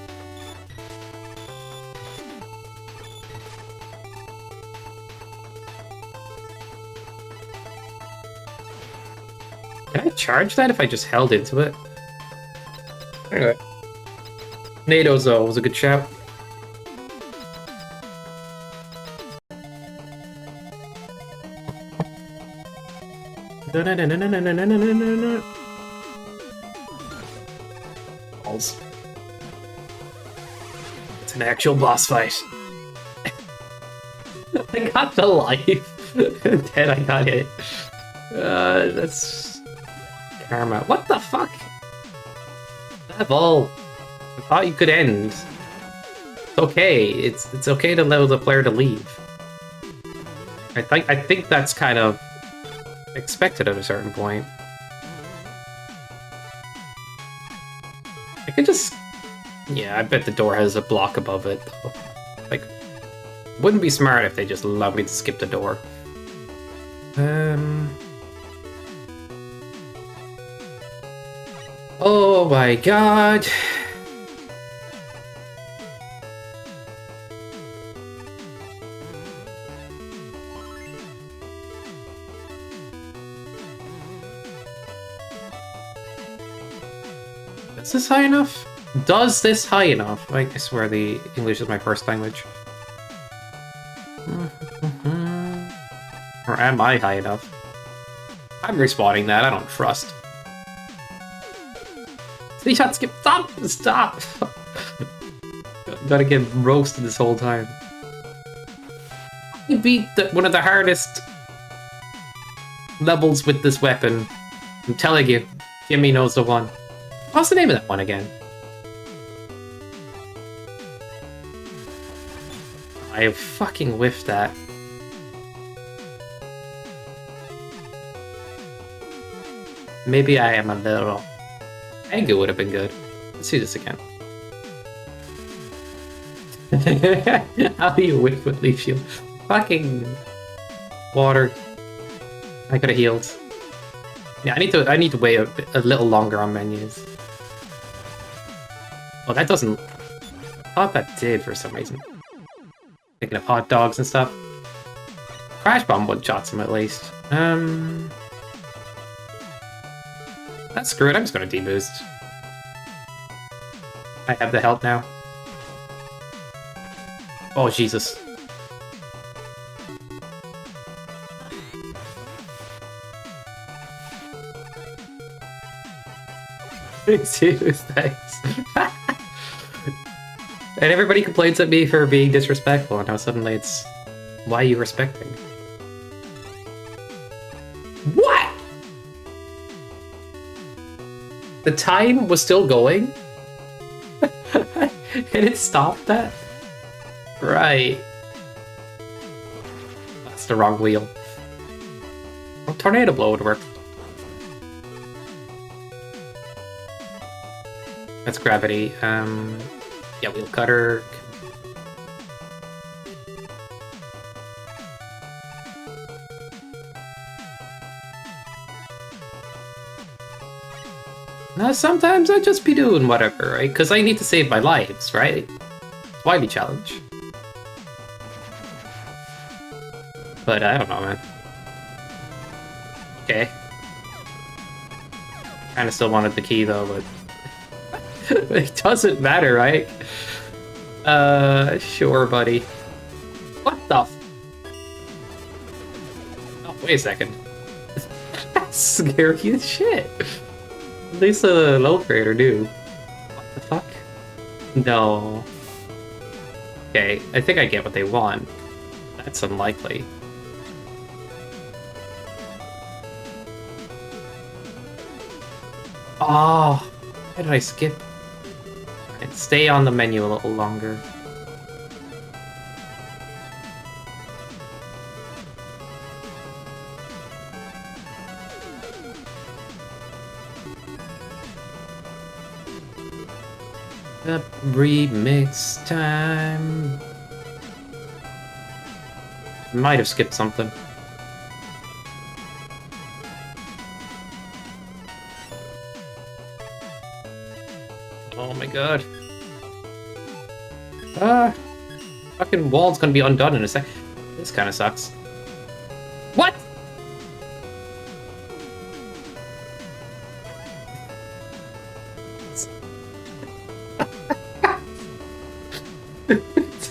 Can I charge that if I just held into it? Anyway. NATO though was a good shout. Balls. It's an actual boss fight. I got the life, and then I got hit. That's karma. What the fuck? That ball. I thought you could end. It's okay. It's okay to allow the player to leave. I think that's kind of expected at a certain point. I could just... Yeah, I bet the door has a block above it. Like, wouldn't be smart if they just allowed me to skip the door. Oh my god. Is this high enough? Does this high enough? I swear the English is my first language. Or am I high enough? I'm respawning that, I don't trust. Shot skip, stop! Stop! Gotta get roasted this whole time. I beat one of the hardest levels with this weapon. I'm telling you, Jimmy knows the one. What's the name of that one again? I fucking whiffed that. Maybe I am a little... Mango would have been good. Let's do this again. How do you whiff with Leaf Shield? Fucking... water. I could have healed. Yeah, I need to wait a little longer on menus. Oh, that doesn't... I thought that did for some reason. Thinking of hot dogs and stuff. Crash Bomb one-shots him at least. That's screwed, I'm just gonna deboost. I have the health now. Oh, Jesus. Serious, thanks. And everybody complains at me for being disrespectful, and now suddenly it's, why are you respecting? What? The time was still going? And it stopped that? Right. That's the wrong wheel. Oh, tornado blow would work. That's gravity. Yeah, wheel cutter. Now, sometimes I just be doing whatever, right? Because I need to save my lives, right? It's Wily challenge. But I don't know, man. Okay. Kinda still wanted the key, though, but... it doesn't matter, right? Sure, buddy. What the f... Oh, wait a second. That's scary as shit. At least the low grader do. What the fuck? No. Okay, I think I get what they want. That's unlikely. Oh, why did I skip? Right, stay on the menu a little longer. The remix time. Might have skipped something. Oh my god. Fucking wall's gonna be undone in a sec. This kind of sucks. What?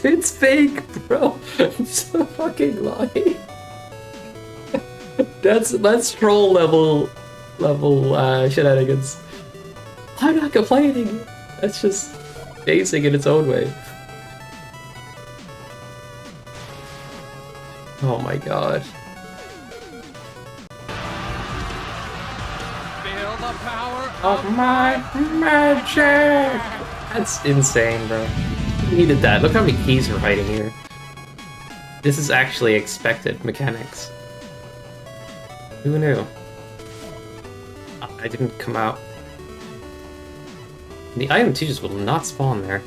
It's fake, bro. It's a fucking lie. That's troll level shenanigans. I'm not complaining. That's just amazing in its own way. Oh my god. Feel the power Of my magic! That's insane, bro. You needed that. Look how many keys we're hiding here. This is actually expected mechanics. Who knew? I didn't come out. The item teachers will not spawn there.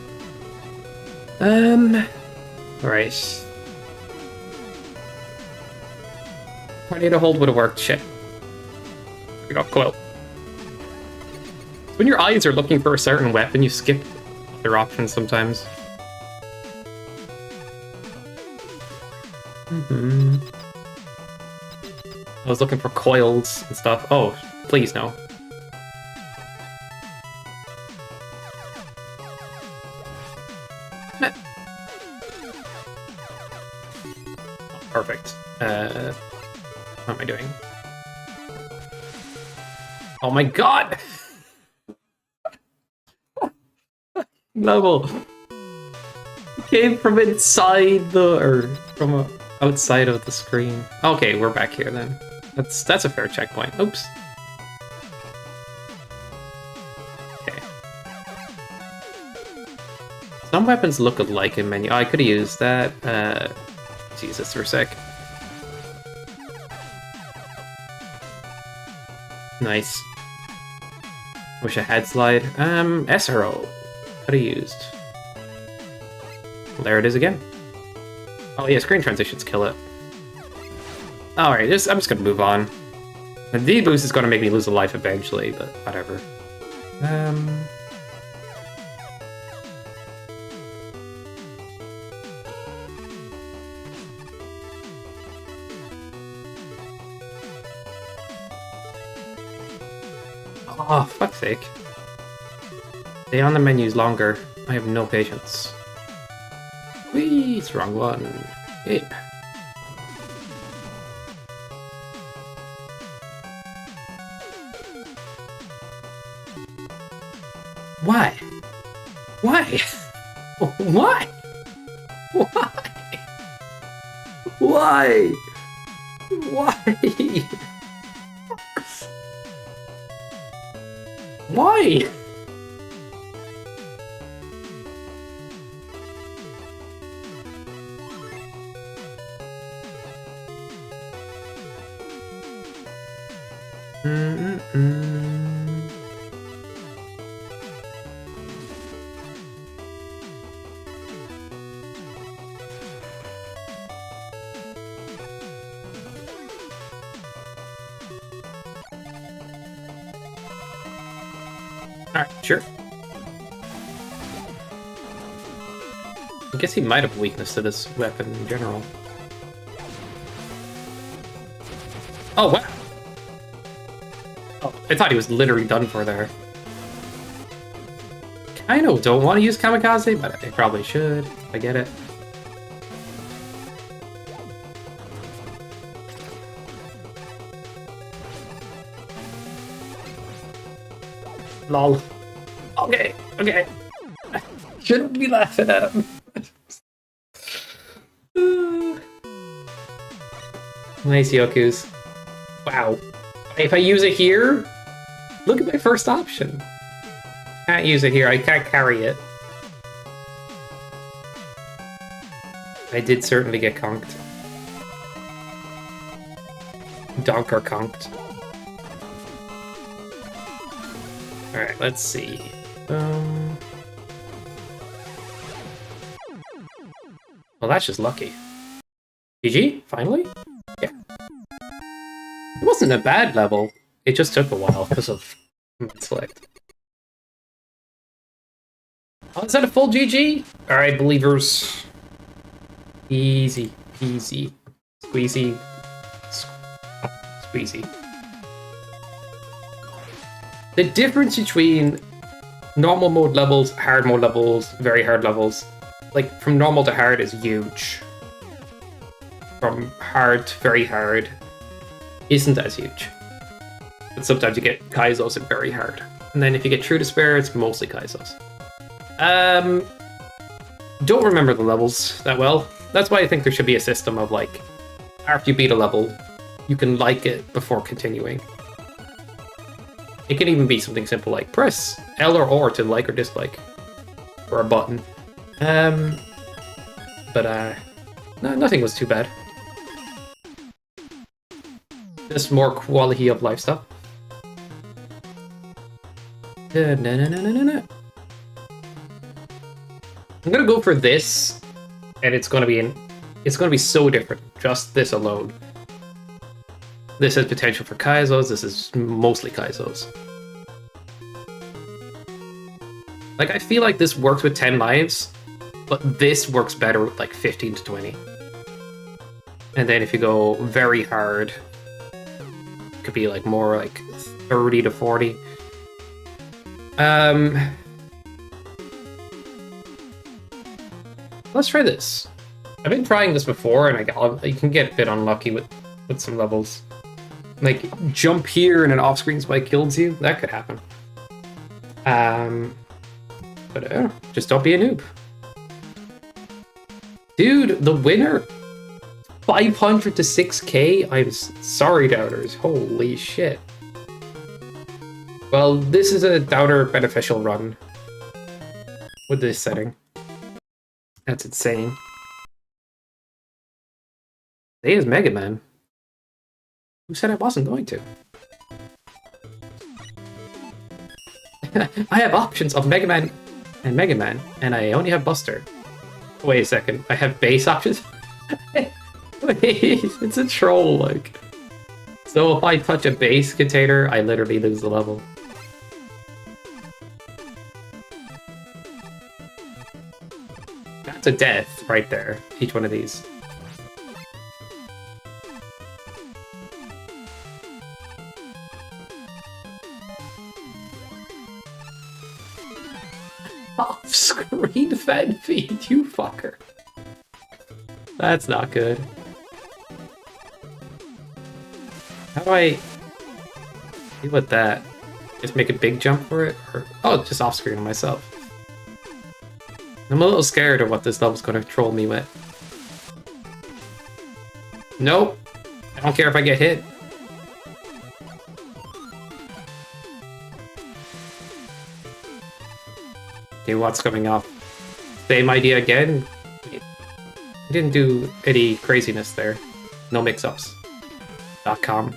Alright. Tornado hold would have worked. Shit. There we go, coil. When your eyes are looking for a certain weapon, you skip other options sometimes. I was looking for coils and stuff. Oh, please no. Oh, perfect. What am I doing? Oh my god! Level! Came from inside the... or from outside of the screen. Okay, we're back here then. That's a fair checkpoint. Oops. Okay. Some weapons look alike in menu. Oh, I could have used that. Jesus, for a sec. Nice. Wish I had slide. SRO. Could have used. Well, there it is again. Oh yeah, screen transitions kill it. Alright, I'm just gonna move on. The D-boost is gonna make me lose a life eventually, but whatever. Oh, fuck's sake. Stay on the menus longer. I have no patience. Whee! It's the wrong one. Yep. Why? Why? Why? Why? Why? Why? Why? Alright, sure. I guess he might have weakness to this weapon in general. Oh, wow! Oh, I thought he was literally done for there. Kind of don't want to use Kamikaze, but I probably should. I get it. Lol. Okay, okay. Shouldn't be laughing at him. Nice Yokus. Wow. If I use it here, look at my first option. Can't use it here, I can't carry it. I did certainly get conked. Donker conked. Alright, let's see. Well, that's just lucky. GG, finally? Yeah. It wasn't a bad level. It just took a while because of select. Oh, is that a full GG? Alright, believers. Easy, easy. Squeezy. Squeezy. The difference between normal mode levels, hard mode levels, very hard levels, like from normal to hard is huge. From hard to very hard isn't as huge. But sometimes you get Kaizos in very hard. And then if you get True Despair, it's mostly Kaizos. Don't remember the levels that well. That's why I think there should be a system of like, after you beat a level, you can like it before continuing. It can even be something simple like press L or R to like or dislike. Or a button. No, nothing was too bad. Just more quality of life stuff. I'm gonna go for this, and it's gonna be so different. Just this alone. This has potential for Kaizos, this is mostly Kaizos. Like, I feel like this works with 10 lives, but this works better with like 15 to 20. And then if you go very hard, it could be like more like 30 to 40. Let's try this. I've been trying this before, and you can get a bit unlucky with some levels. Like, jump here and an off-screen spike kills you. That could happen. But just don't be a noob. Dude, the winner? 500 to 6k? I'm sorry, doubters. Holy shit. Well, this is a doubter beneficial run. With this setting. That's insane. They is Mega Man. Who said I wasn't going to? I have options of Mega Man, and I only have Buster. Wait a second, I have base options? Wait, it's a troll, like. So if I touch a base container, I literally lose the level. That's a death right there, each one of these. Off-screen fan feed, you fucker. That's not good. How do I deal with that? Just make a big jump for it? Or, oh, just off-screen myself. I'm a little scared of what this level's going to troll me with. Nope. I don't care if I get hit. Okay, what's coming up? Same idea again? I didn't do any craziness there. No mix-ups. .com.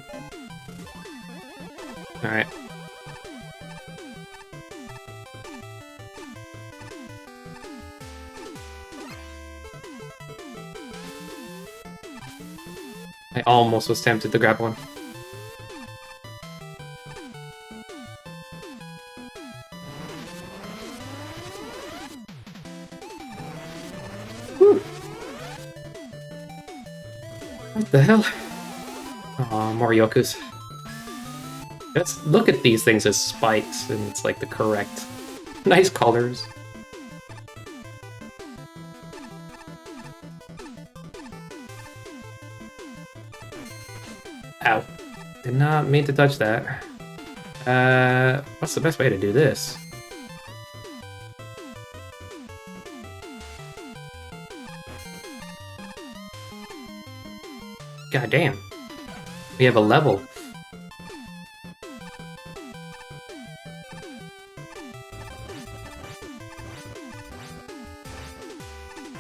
Alright. I almost was tempted to grab one. Whew. What the hell? Aw, more Yokus. Let's look at these things as spikes, and it's like the correct... Nice colors. Ow. Did not mean to touch that. What's the best way to do this? God damn. We have a level.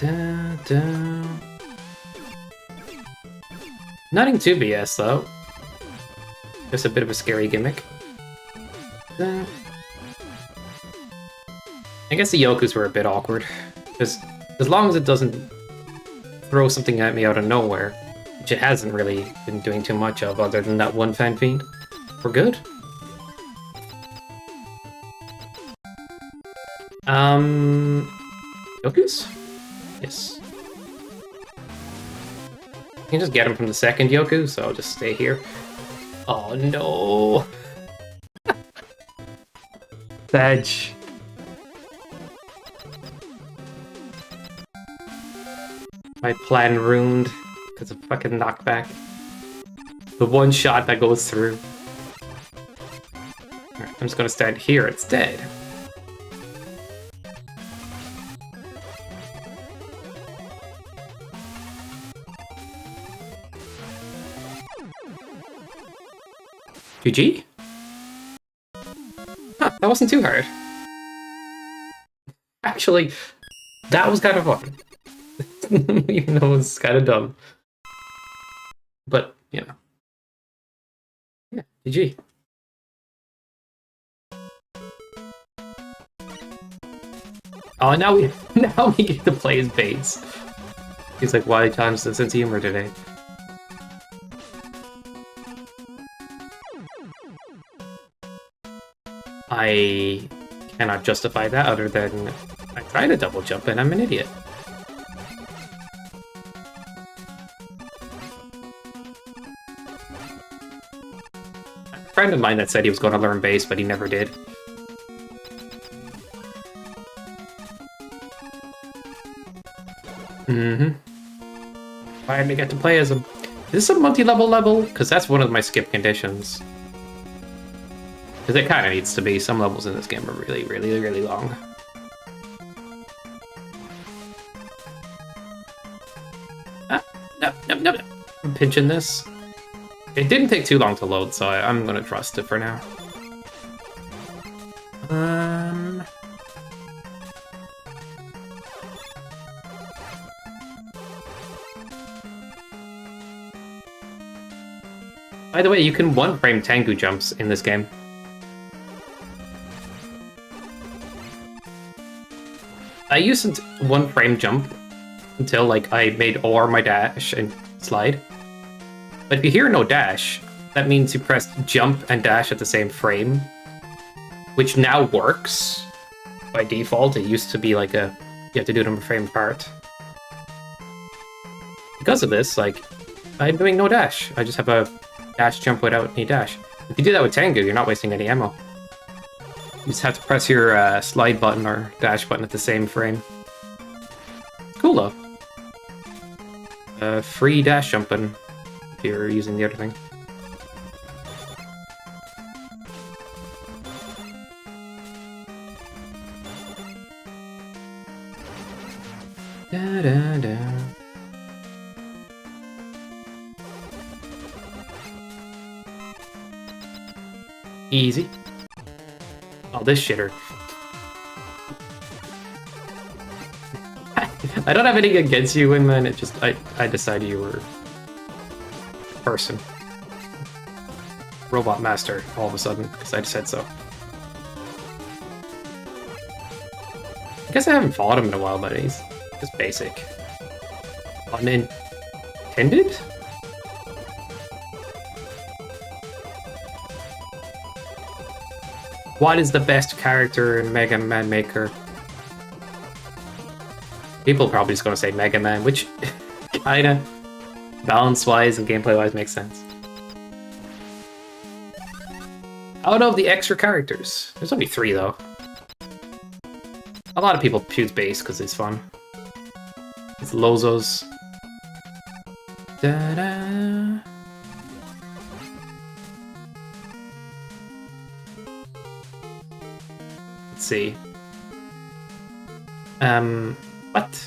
Da, da. Nothing too BS though. Just a bit of a scary gimmick. Da. I guess the Yokus were a bit awkward. Because as long as it doesn't throw something at me out of nowhere, which it hasn't really been doing too much of other than that one fan fiend, we're good. Yokus? Yes. You can just get him from the second Yoku, so I'll just stay here. Oh no! Sedge. My plan ruined because of fucking knockback. The one shot that goes through. Alright, I'm just gonna stand here instead. GG? Huh, that wasn't too hard. Actually, that was kind of fun. Even though it was kind of dumb. But, you know. Yeah, GG. Oh, now we get to play his base. He's like, why times the sense of humor today? I cannot justify that other than I tried to double jump and I'm an idiot. A friend of mine that said he was going to learn bass, but he never did. Mm-hmm. Finally get to play as him. Is this a multi-level level? Because that's one of my skip conditions. Because it kind of needs to be. Some levels in this game are really, really, really long. Ah, no, no, no, no. I'm pinching this. It didn't take too long to load, so I'm going to trust it for now. By the way, you can one-frame Tengu jumps in this game. I used to one-frame jump until like I made OR my dash and slide. But if you hear no dash, that means you press jump and dash at the same frame, which now works by default. It used to be like you have to do them a frame apart. Because of this, like, I'm doing no dash. I just have a dash jump without any dash. If you do that with Tengu, you're not wasting any ammo. You just have to press your slide button or dash button at the same frame. Cool though. Free dash jumping if you're using the other thing. Da, da, da. Easy. Oh, this shitter. I don't have anything against you, Wingman. It just I decided you were a person. Robot master all of a sudden, because I said so. I guess I haven't fought him in a while, but he's just basic. Unintended? What is the best character in Mega Man Maker? People are probably just going to say Mega Man, which kinda balance-wise and gameplay-wise makes sense. Out of the extra characters, there's only 3 though. A lot of people choose base because it's fun. It's Lozos. Da-da. Let's see. What?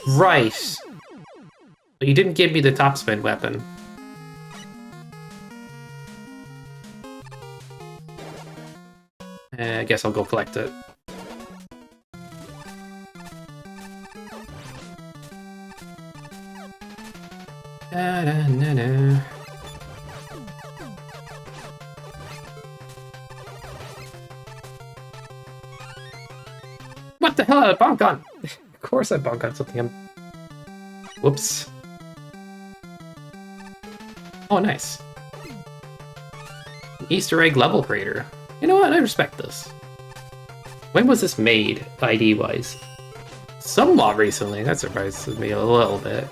Right. But you didn't give me the top spin weapon. I guess I'll go collect it. Da-da-na-na. What the hell? I bonk on. Of course I bonk on something. Whoops. Oh, nice. Easter egg level creator. You know what? I respect this. When was this made, ID-wise? Somewhat recently. That surprises me a little bit.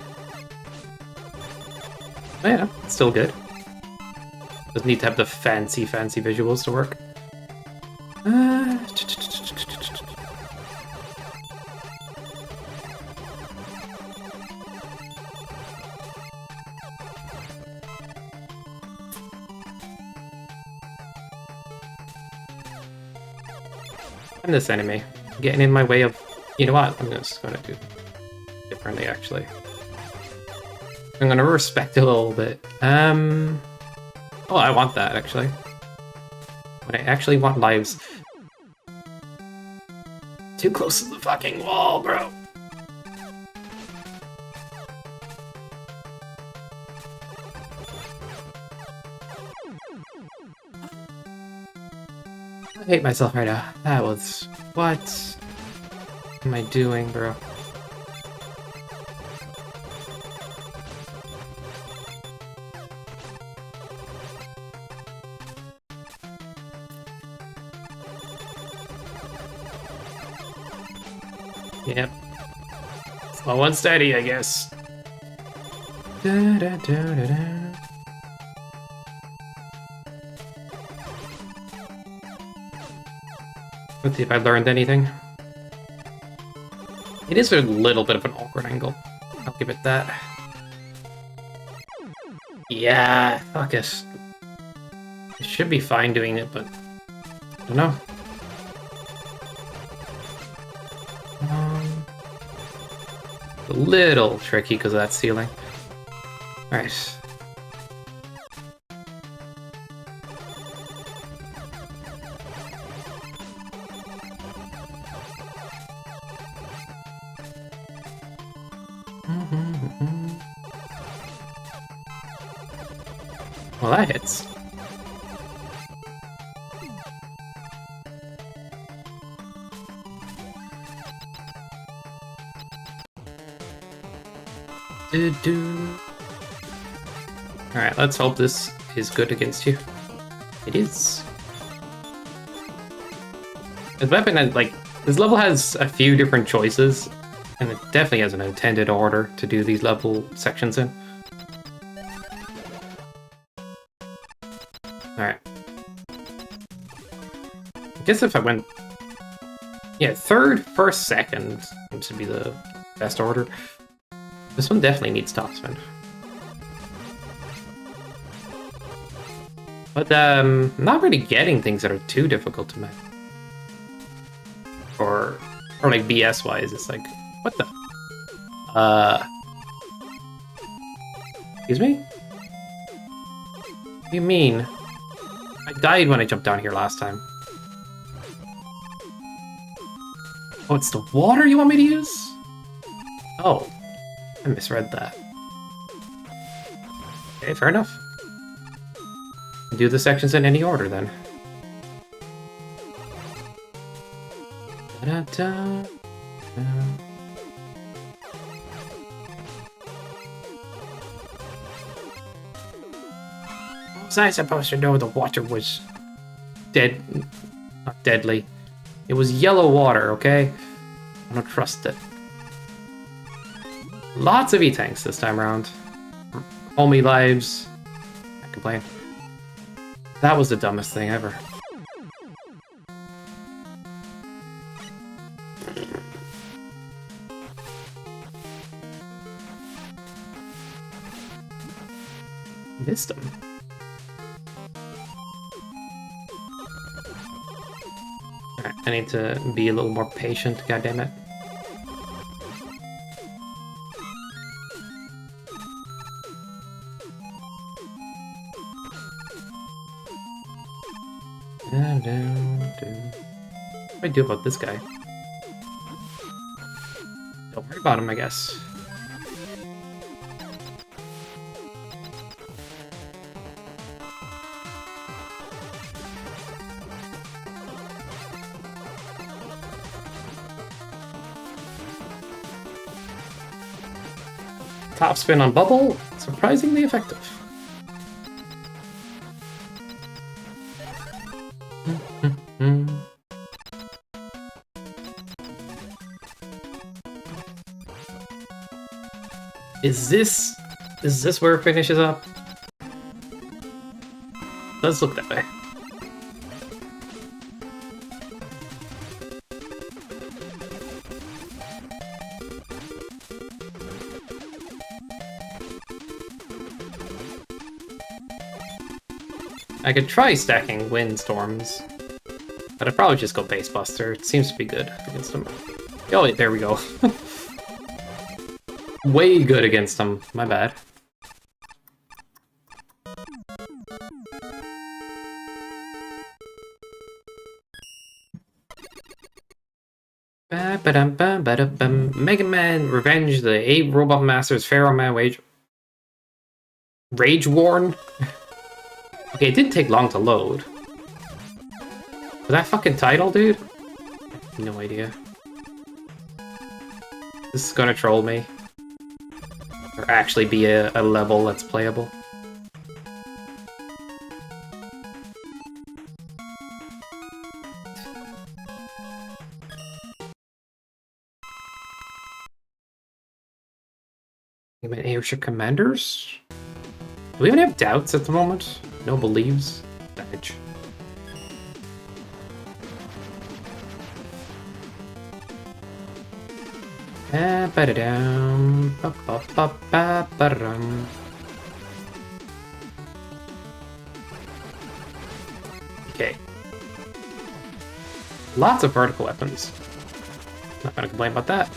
But yeah, it's still good. Doesn't need to have the fancy visuals to work. And this enemy getting in my way of. You know what? I'm just gonna do differently. Actually, I'm gonna respect it a little bit. Oh, I want that actually. But I actually want lives. Too close to the fucking wall, bro. I hate myself right now. That was... What am I doing, bro? Yep. Slow and steady, I guess. Da, da, da, da, da. Let's see if I learned anything. It is a little bit of an awkward angle. I'll give it that. Yeah, fuck it. I should be fine doing it, but I don't know. A little tricky because of that ceiling. Alright. Well, that hits. Alright, let's hope this is good against you. It is. This weapon has, like, this level has a few different choices, and it definitely has an intended order to do these level sections in. Alright. I guess if I went... Yeah, third, first, second seems to be the best order. This one definitely needs top spin. But, I'm not really getting things that are too difficult to make. Or Or like BS wise, it's like, what the? Uh, excuse me? What do you mean? I died when I jumped down here last time. Oh, it's the water you want me to use? Oh, I misread that. Okay, fair enough. Do the sections in any order then. Da-da-da. How was I supposed to know the water was dead? Not deadly. It was yellow water, okay? I don't trust it. Lots of E-tanks this time around. Homie lives. I complain. That was the dumbest thing ever. Missed him. Alright, I need to be a little more patient, goddammit. What do I do about this guy? Don't worry about him, I guess. Top spin on bubble, surprisingly effective. Is this where it finishes up? Does look that way. I could try stacking windstorms, but I'd probably just go base buster. It seems to be good against them. Oh, wait, there we go. Way good against them. My bad. Mega Man Revenge, the 8 Robot Masters, Pharaoh Man Rage Worn. Okay, it didn't take long to load. Was that fucking title, dude? No idea. This is gonna troll me. Or actually be a level that's playable. Airship Commanders? Do we even have doubts at the moment? No believes? Damage. Okay. Lots of vertical weapons. Not gonna complain about that.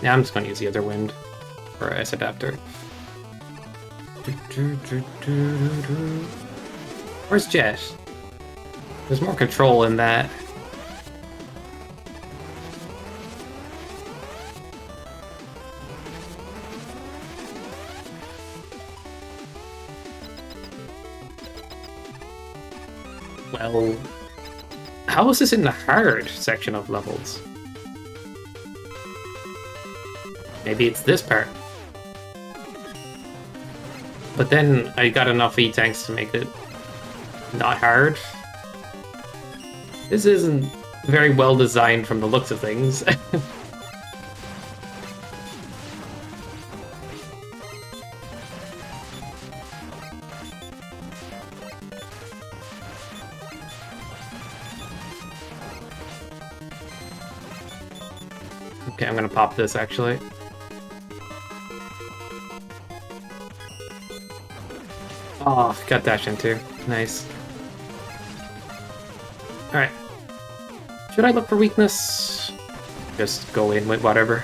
Now I'm just gonna use the other wind for ice adapter. Where's Jet? There's more control in that. Well, how is this in the hard section of levels? Maybe it's this part. But then I got enough E-tanks to make it not hard. This isn't very well designed from the looks of things. Okay, I'm gonna pop this actually. Oh, got dash in too. Nice. Alright. Should I look for weakness? Just go in with whatever.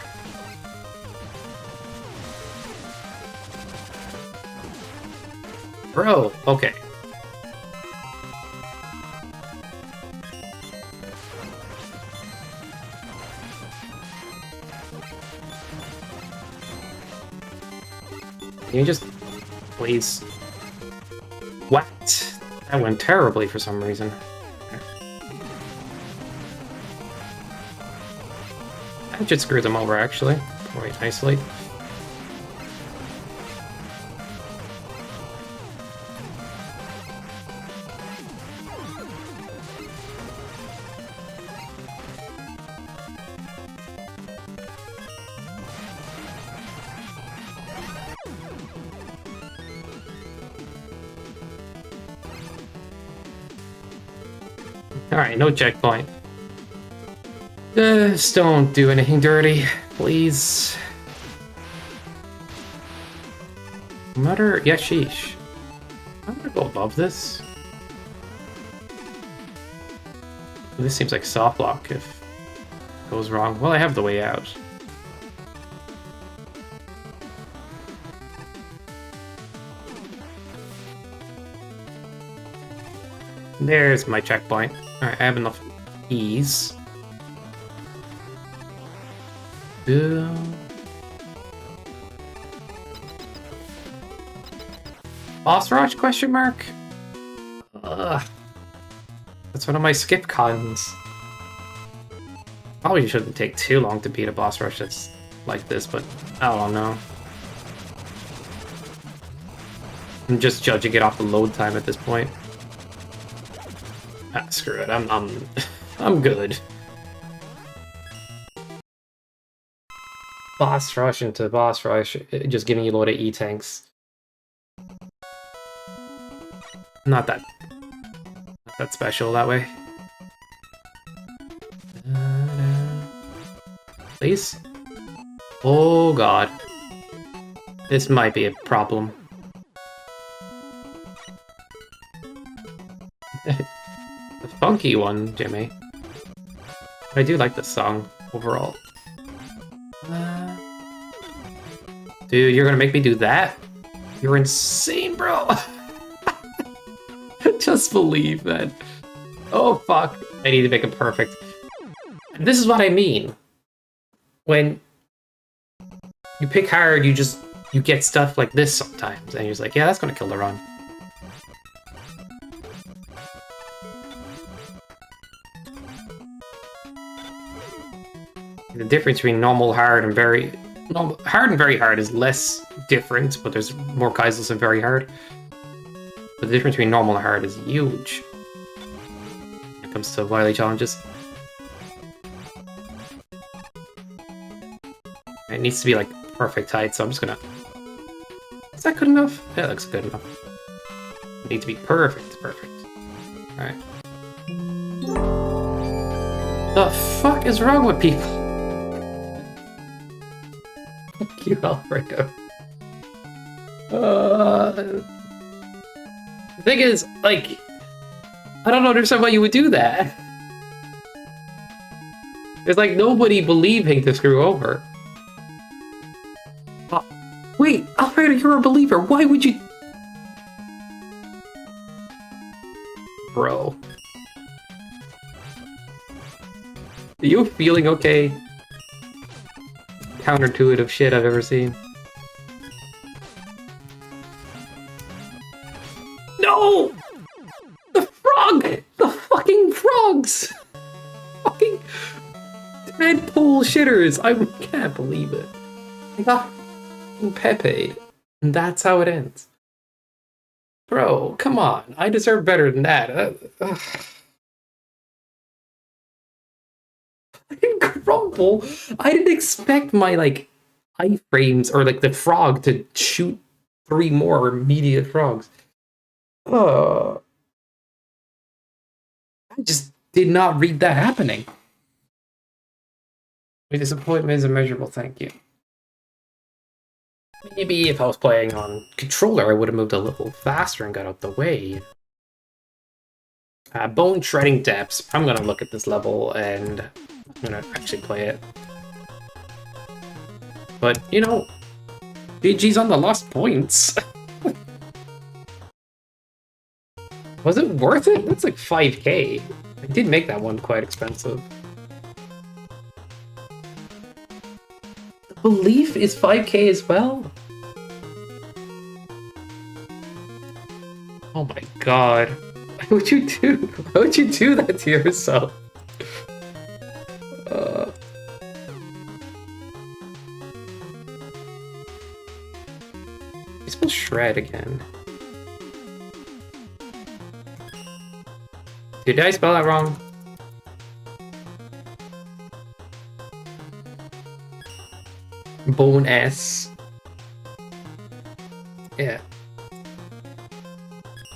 Bro, okay. Can you just... please... What? That went terribly for some reason. That should screw them over, actually. Quite nicely. Alright, no checkpoint. Just don't do anything dirty, please. Mutter, yeah, sheesh. I'm gonna go above this. This seems like soft lock if it goes wrong. Well, I have the way out. There's my checkpoint. Alright, I have enough ease. Boss rush, question mark? Ugh. That's one of my skip cons. Probably shouldn't take too long to beat a boss rush that's like this, but I don't know. I'm just judging it off the load time at this point. Ah, screw it. I'm good. Boss rush into boss rush, just giving you a load of E-tanks. Not that special that way. Please? Oh god. This might be a problem. A funky one, Jimmy. I do like this song overall. Dude, you're gonna make me do that? You're insane, bro! Just believe that. Oh, fuck. I need to make it perfect. This is what I mean. When you pick hard, you get stuff like this sometimes, and you're just like, yeah, that's gonna kill the run. The difference between normal, hard, and very... hard and very hard is less different, but there's more Kaisels and very hard. But the difference between normal and hard is huge when it comes to Wily challenges. It needs to be like perfect height, so I'm just gonna... Is that good enough? Yeah, that looks good enough. It needs to be perfect, perfect. Alright. The fuck is wrong with people? Fuck you, Alfredo. The thing is, like, I don't understand why you would do that. There's like nobody believing to screw over. Wait, Alfredo, you're a believer. Why would you... Bro. Are you feeling okay? Counterintuitive shit I've ever seen. No! The frog! The fucking frogs! Fucking tadpole shitters! I can't believe it. I got Pepe, and that's how it ends. Bro, come on. I deserve better than that. I didn't crumple. I didn't expect my, like, iframes or, like, the frog to shoot 3 more immediate frogs. I just did not read that happening. My disappointment is immeasurable, thank you. Maybe if I was playing on controller, I would have moved a little faster and got out the way. Bone Shredding Depths. I'm gonna look at this level and I'm gonna actually play it. But, you know, GG's on the lost points. Was it worth it? That's like 5k. I did make that one quite expensive. The Belief is 5k as well? Oh my god. Why would you do? Why would you do that to yourself? I spell shred again. Did I spell that wrong? Bone S. Yeah.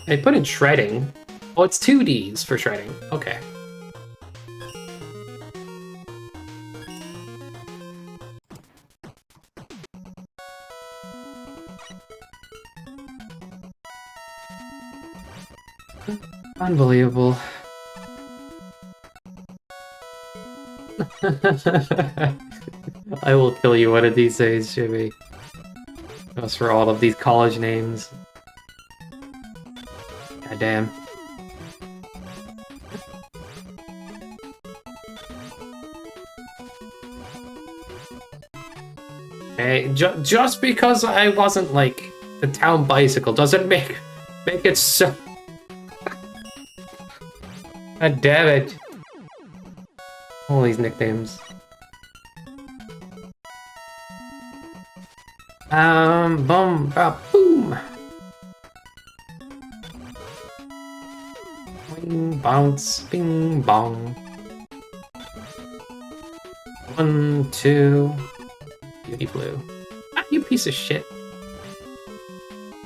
I put in shredding. Oh, it's 2 Ds for shredding. Okay. Unbelievable. I will kill you one of these days, Jimmy. Just for all of these college names. God damn. Hey, just because I wasn't like the town bicycle doesn't make it so. God damn it! All these nicknames. Boom, boom. Bing, bounce, bing, bong. 1, 2. Beauty blue. Ah, you piece of shit.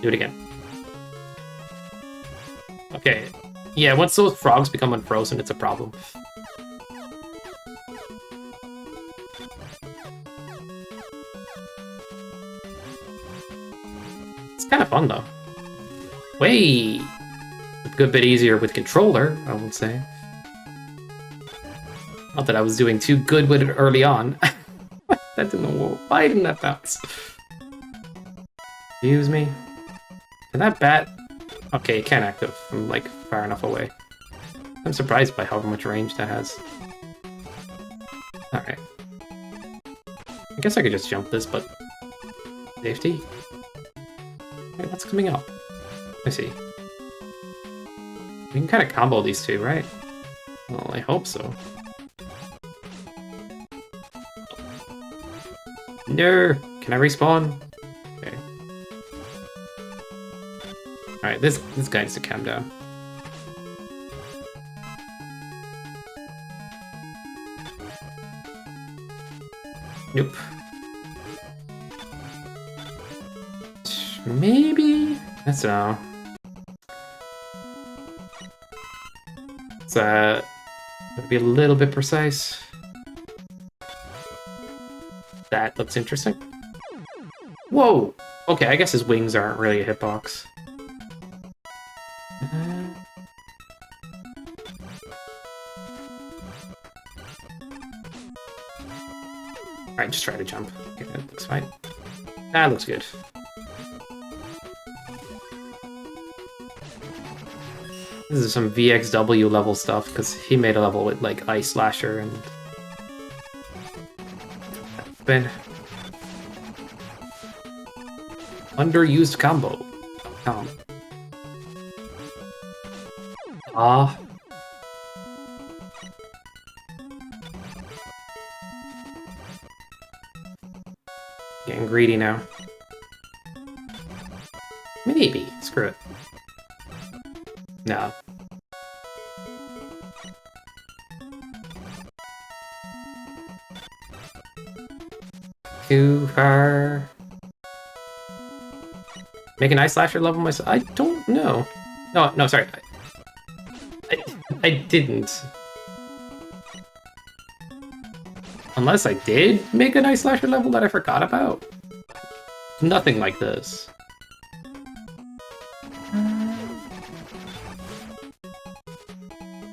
Do it again. Okay. Yeah, once those frogs become unfrozen, it's a problem. It's kind of fun, though. Way! A good bit easier with controller, I would say. Not that I was doing too good with it early on. That didn't work. Why didn't that bounce? Excuse me. Can that bat... Okay, it can't active from, like, far enough away. I'm surprised by how much range that has. Alright. I guess I could just jump this, but... Safety? Wait, what's coming up? I see. We can kind of combo these two, right? Well, I hope so. No! Can I respawn? Okay. Alright, this guy needs to calm down. Nope. Maybe? That's no. It's gonna be a little bit precise. That looks interesting. Whoa! Okay, I guess his wings aren't really a hitbox. Alright, just try to jump. Okay, that looks fine. That looks good. This is some VXW level stuff, because he made a level with, like, Ice Slasher and... Been... Underused combo. Ah. Getting greedy now. Maybe. Screw it. No. Too far. Make an Ice Slasher level myself? I don't know. No, sorry. I didn't. Unless I did make an Ice Slasher level that I forgot about. nothing like this.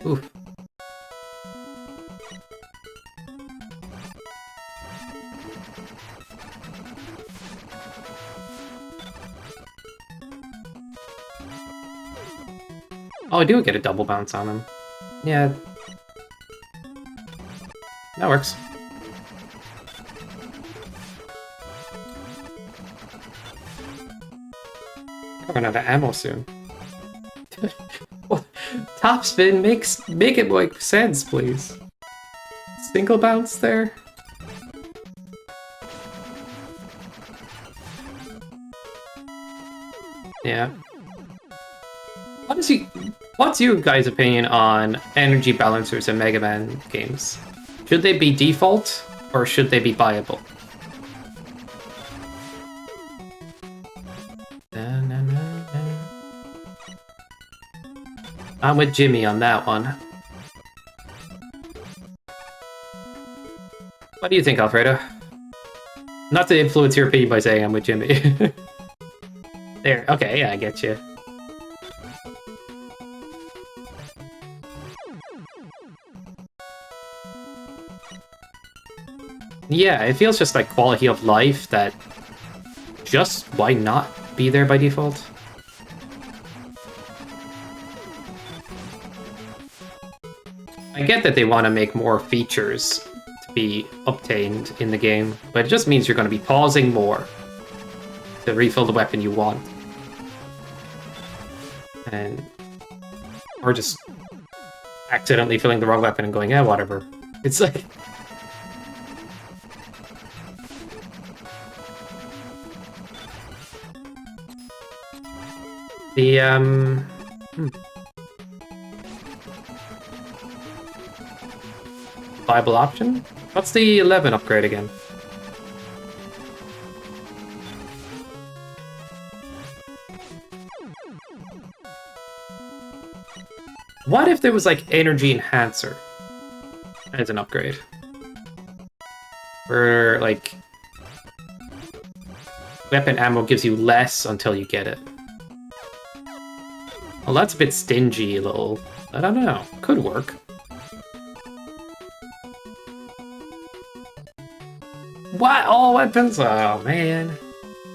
Oof. Oh, I do get a double bounce on him. Yeah. That works. I'll run out of ammo soon. Well, top spin make it make sense, please. Single bounce there. Yeah. What's your guys' opinion on energy balancers in Mega Man games? Should they be default or should they be buyable? I'm with Jimmy on that one. What do you think, Alfredo? Not to influence your opinion by saying I'm with Jimmy. There, okay, yeah, I get you. Yeah, it feels just like quality of life that just why not be there by default? I get that they want to make more features to be obtained in the game, but it just means you're going to be pausing more to refill the weapon you want. Or just accidentally filling the wrong weapon and going, yeah, whatever. It's like... The, Viable option? What's the 11 upgrade again? What if there was like energy enhancer as an upgrade? Where like weapon ammo gives you less until you get it. Well, that's a bit stingy, a little. I don't know. Could work. What? All weapons? Oh, man.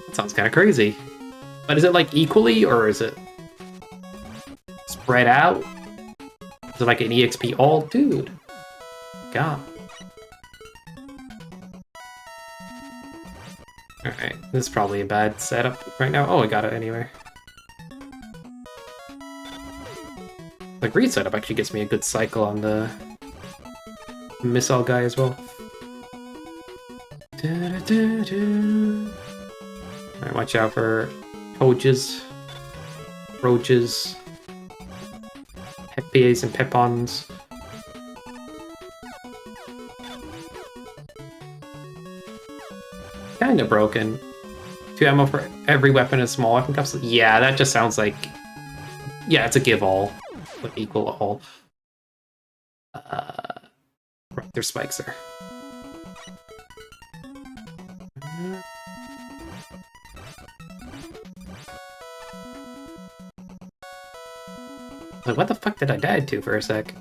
That sounds kind of crazy. But is it, like, equally, or is it spread out? Is it like an EXP all? Dude. God. Alright, this is probably a bad setup right now. Oh, I got it anyway. The green setup actually gets me a good cycle on the missile guy as well. Alright, watch out for Toads, Roaches, Peppies and Pepons. Kinda broken. 2 ammo for every weapon and small weapon cups. Yeah, that just sounds like... Yeah, it's a give all. Like equal all. Right, there's spikes there. Like, what the fuck did I die to for a sec?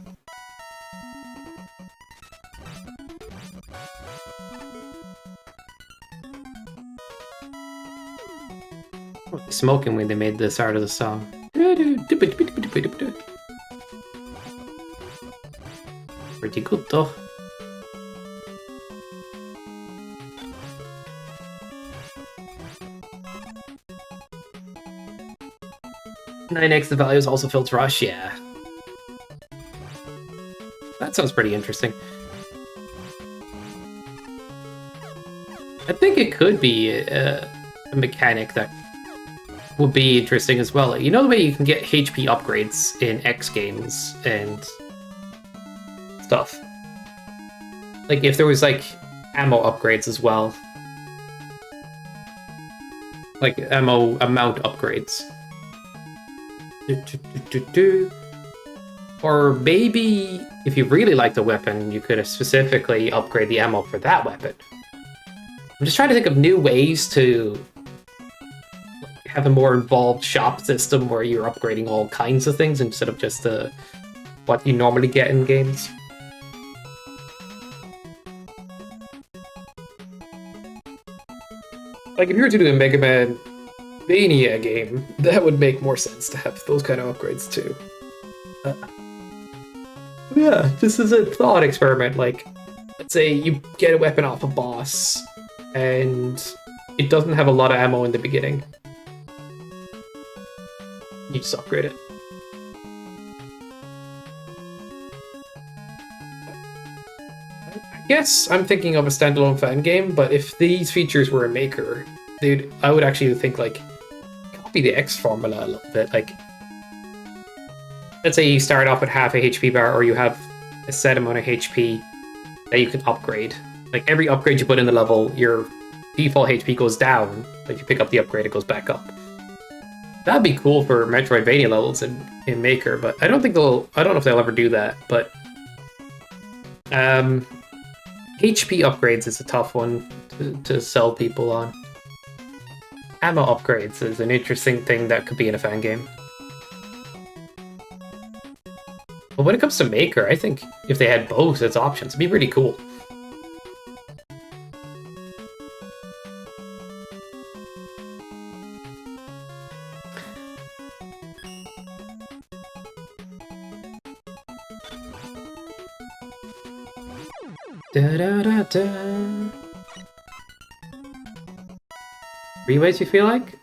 Smoking when they made this art of the song. Pretty good though. Nine X the values also fills rush, yeah. That sounds pretty interesting. I think it could be a mechanic that would be interesting as well. You know the way you can get HP upgrades in X games and stuff? Like if there was like ammo upgrades as well. Like ammo amount upgrades. Or maybe if you really like the weapon, you could specifically upgrade the ammo for that weapon. I'm just trying to think of new ways to have a more involved shop system where you're upgrading all kinds of things instead of just what you normally get in games. Like, if you were to do a Mega Man Mania game, that would make more sense to have those kind of upgrades too. Yeah, this is a thought experiment. Like, let's say you get a weapon off a boss, and it doesn't have a lot of ammo in the beginning. You just upgrade it. I guess I'm thinking of a standalone fan game, but if these features were a maker, I would actually think, like, copy the X formula a little bit. Like, let's say you start off with half a HP bar, or you have a set amount of HP that you can upgrade. Like, every upgrade you put in the level, your default HP goes down, but if you pick up the upgrade, it goes back up. That'd be cool for Metroidvania levels in Maker, but I don't know if they'll ever do that, but HP upgrades is a tough one to sell people on. Ammo upgrades is an interesting thing that could be in a fan game. But when it comes to Maker, I think if they had both as options, it'd be really cool. Da-da-da-da. 3 ways you feel like?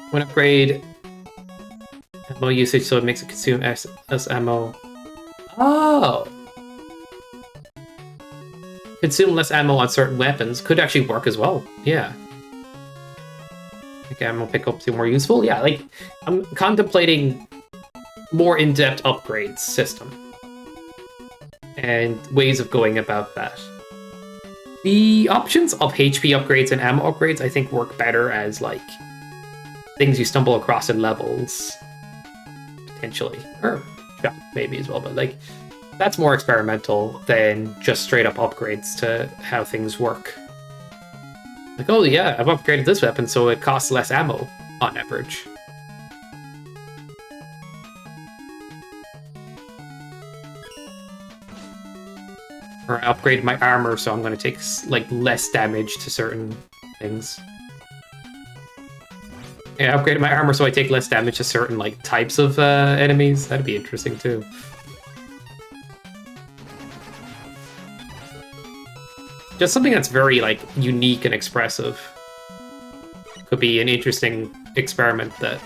When upgrade ammo usage so it makes it consume less ammo. Oh! Consume less ammo on certain weapons could actually work as well. Yeah. Make ammo pickups more useful. Yeah, like, I'm contemplating more in-depth upgrades system and ways of going about that. The options of HP upgrades and ammo upgrades I think work better as, like, things you stumble across in levels, potentially, or yeah, maybe as well, but like, that's more experimental than just straight up upgrades to how things work. Like, oh yeah, I've upgraded this weapon so it costs less ammo on average. Or I upgraded my armor, so I'm going to take, like, less damage to certain things. Yeah, I upgraded my armor so I take less damage to certain, like, types of enemies. That'd be interesting, too. Just something that's very, like, unique and expressive. Could be an interesting experiment that,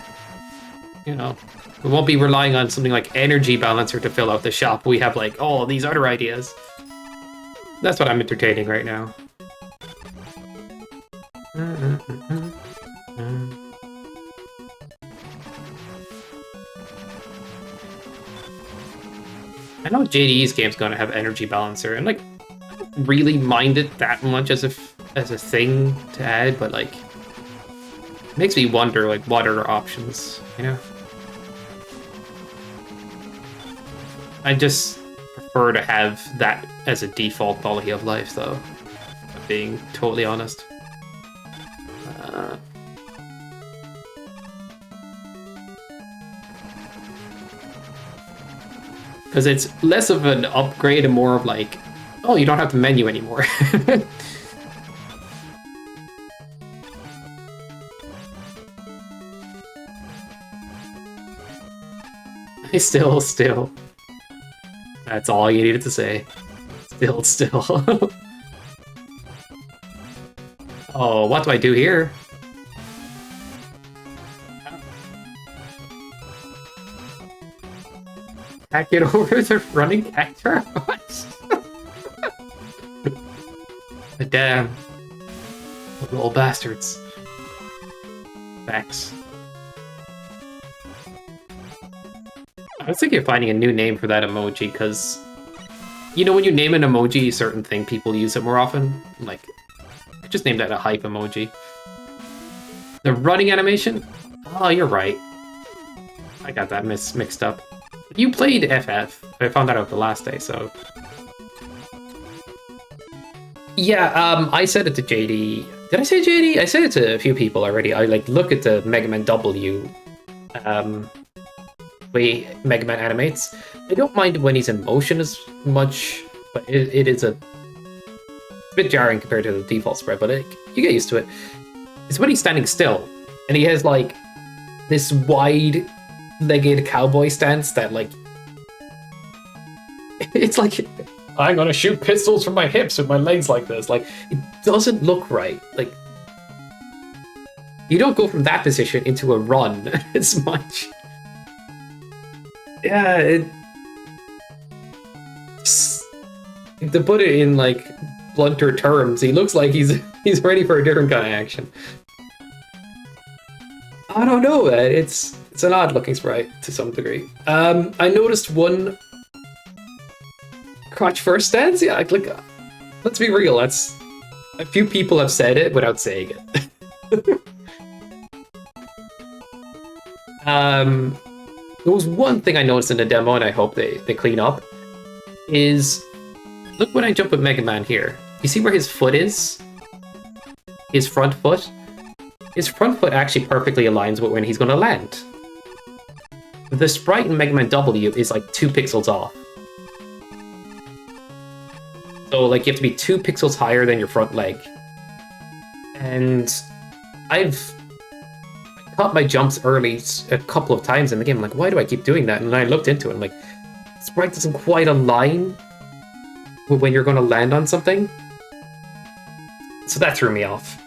you know, we won't be relying on something like Energy Balancer to fill out the shop. We have, like, all these other ideas. That's what I'm entertaining right now. I know JDE's game's gonna have Energy Balancer, and like, I don't really mind it that much as a thing to add, but like, it makes me wonder, like, what are options, you know? I just prefer to have that as a default quality of life, though, if I'm being totally honest. Because it's less of an upgrade and more of like, oh, you don't have the menu anymore. Still. That's all you needed to say. Still. Oh, what do I do here? Hack it over the running actor? What? But damn. Little bastards. Facts. I was thinking of finding a new name for that emoji, because, you know, when you name an emoji a certain thing, people use it more often. Like, I just named that a hype emoji. The running animation? Oh, you're right. I got that mixed up. You played FF. I found that out the last day, so... Yeah, I said it to JD. Did I say JD? I said it to a few people already. I like look at the Mega Man W way Mega Man animates. I don't mind when he's in motion as much, but it is a bit jarring compared to the default spread, but you get used to it. It's when he's standing still, and he has like this wide-legged cowboy stance that like it's like I'm gonna shoot pistols from my hips with my legs like this. Like it doesn't look right. Like you don't go from that position into a run as much. Yeah, to put it in like blunter terms, he looks like he's ready for a different kind of action. I don't know. It's an odd looking sprite to some degree. I noticed one crotch first stance. Yeah, like let's be real. That's a few people have said it without saying it. There was one thing I noticed in the demo, and I hope they clean up. Is look when I jump with Mega Man here. You see where his foot is? His front foot? His front foot actually perfectly aligns with when he's going to land. The sprite in Mega Man W is like 2 pixels off. So like you have to be 2 pixels higher than your front leg. And I've caught my jumps early a couple of times in the game. I'm like, why do I keep doing that? And I looked into it. I'm like, sprite doesn't quite align with when you're going to land on something. So that threw me off.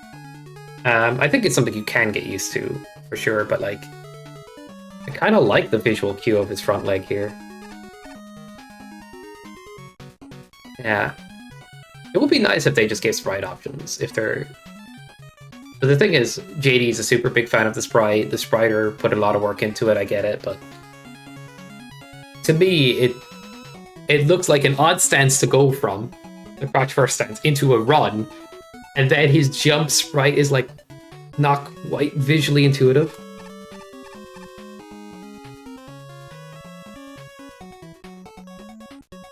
I think it's something you can get used to, for sure, but like, I kind of like the visual cue of his front leg here. Yeah. It would be nice if they just gave sprite options, if they're... But the thing is, JD's a super big fan of the sprite. The spriter put a lot of work into it, I get it, but... To me, it looks like an odd stance to go from, the crouch first stance, into a run, and then his jump sprite is like not quite visually intuitive.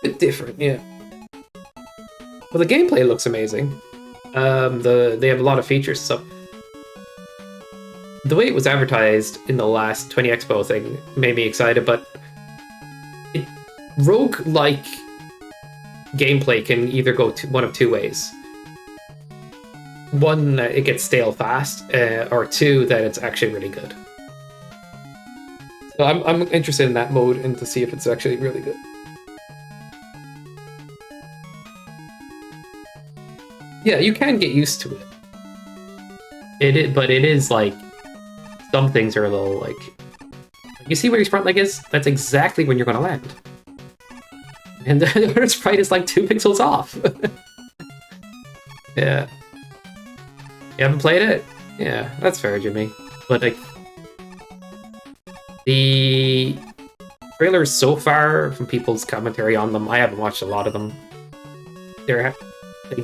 Bit different, yeah. Well, the gameplay looks amazing. They have a lot of features, so the way it was advertised in the last 20 Expo thing made me excited, but rogue-like gameplay can either go one of 2 ways. One, it gets stale fast, or 2, that it's actually really good. So I'm interested in that mode and to see if it's actually really good. Yeah, you can get used to it. But it is like some things are a little like you see where his front leg is? That's exactly when you're gonna land. And the other sprite is like 2 pixels off. Yeah. You haven't played it? Yeah, that's fair, Jimmy. But like the trailers so far from people's commentary on them, I haven't watched a lot of them. They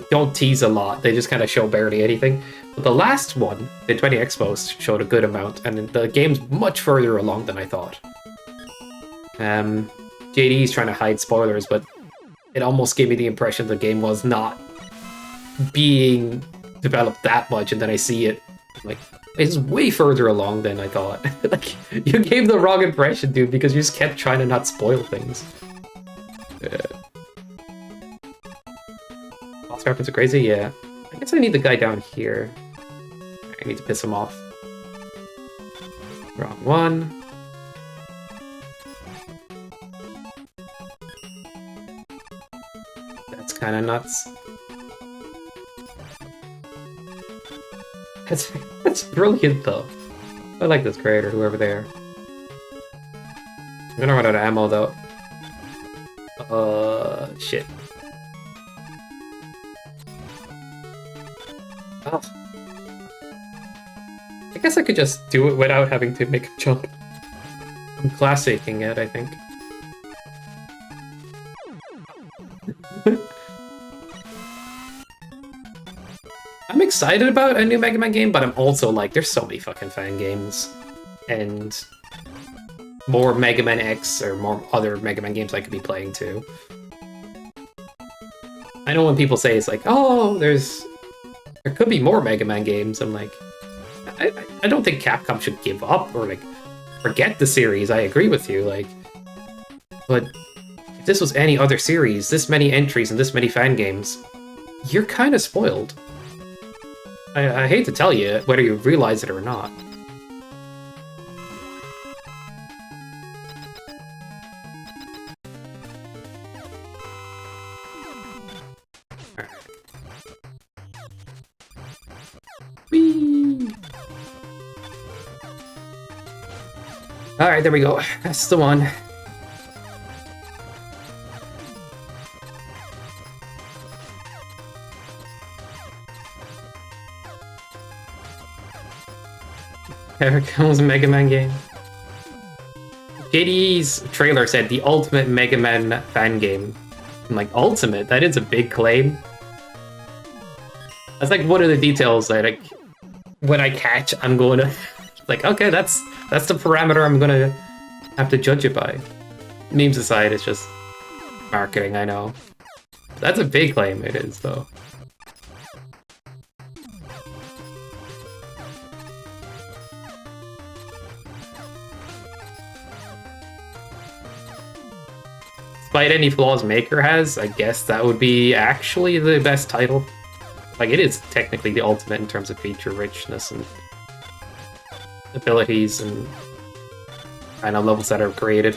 don't tease a lot. They just kind of show barely anything. But the last one, the 20 Expos, showed a good amount, and the game's much further along than I thought. JD's trying to hide spoilers, but it almost gave me the impression the game was not being developed that much, and then I see it, I'm like, it's way further along than I thought. Like, you gave the wrong impression, dude, because you just kept trying to not spoil things. Boss reference are crazy, yeah. I guess I need the guy down here. I need to piss him off. Wrong one. That's kind of nuts. That's brilliant, though. I like this creator, whoever they are. I'm gonna run out of ammo, though. Shit. Oh. I guess I could just do it without having to make a jump. I'm classicing it, I think. I'm excited about a new Mega Man game, but I'm also like, there's so many fucking fan games. And more Mega Man X or more other Mega Man games I could be playing too. I know when people say it's like, oh, there could be more Mega Man games. I'm like, I don't think Capcom should give up or like forget the series. I agree with you, like, but if this was any other series, this many entries and this many fan games, you're kind of spoiled. I hate to tell you, whether you realize it or not. Alright, there we go. That's the one. Here comes a Mega Man game. JD's trailer said the ultimate Mega Man fan game. I'm like, ultimate? That is a big claim. That's like one of the details that, like, when I catch, I'm going to... like, okay, that's the parameter I'm going to have to judge it by. Memes aside, it's just marketing, I know. That's a big claim, it is, though. Despite any flaws Maker has, I guess that would be actually the best title. Like, it is technically the ultimate in terms of feature richness and abilities and kind of levels that are created.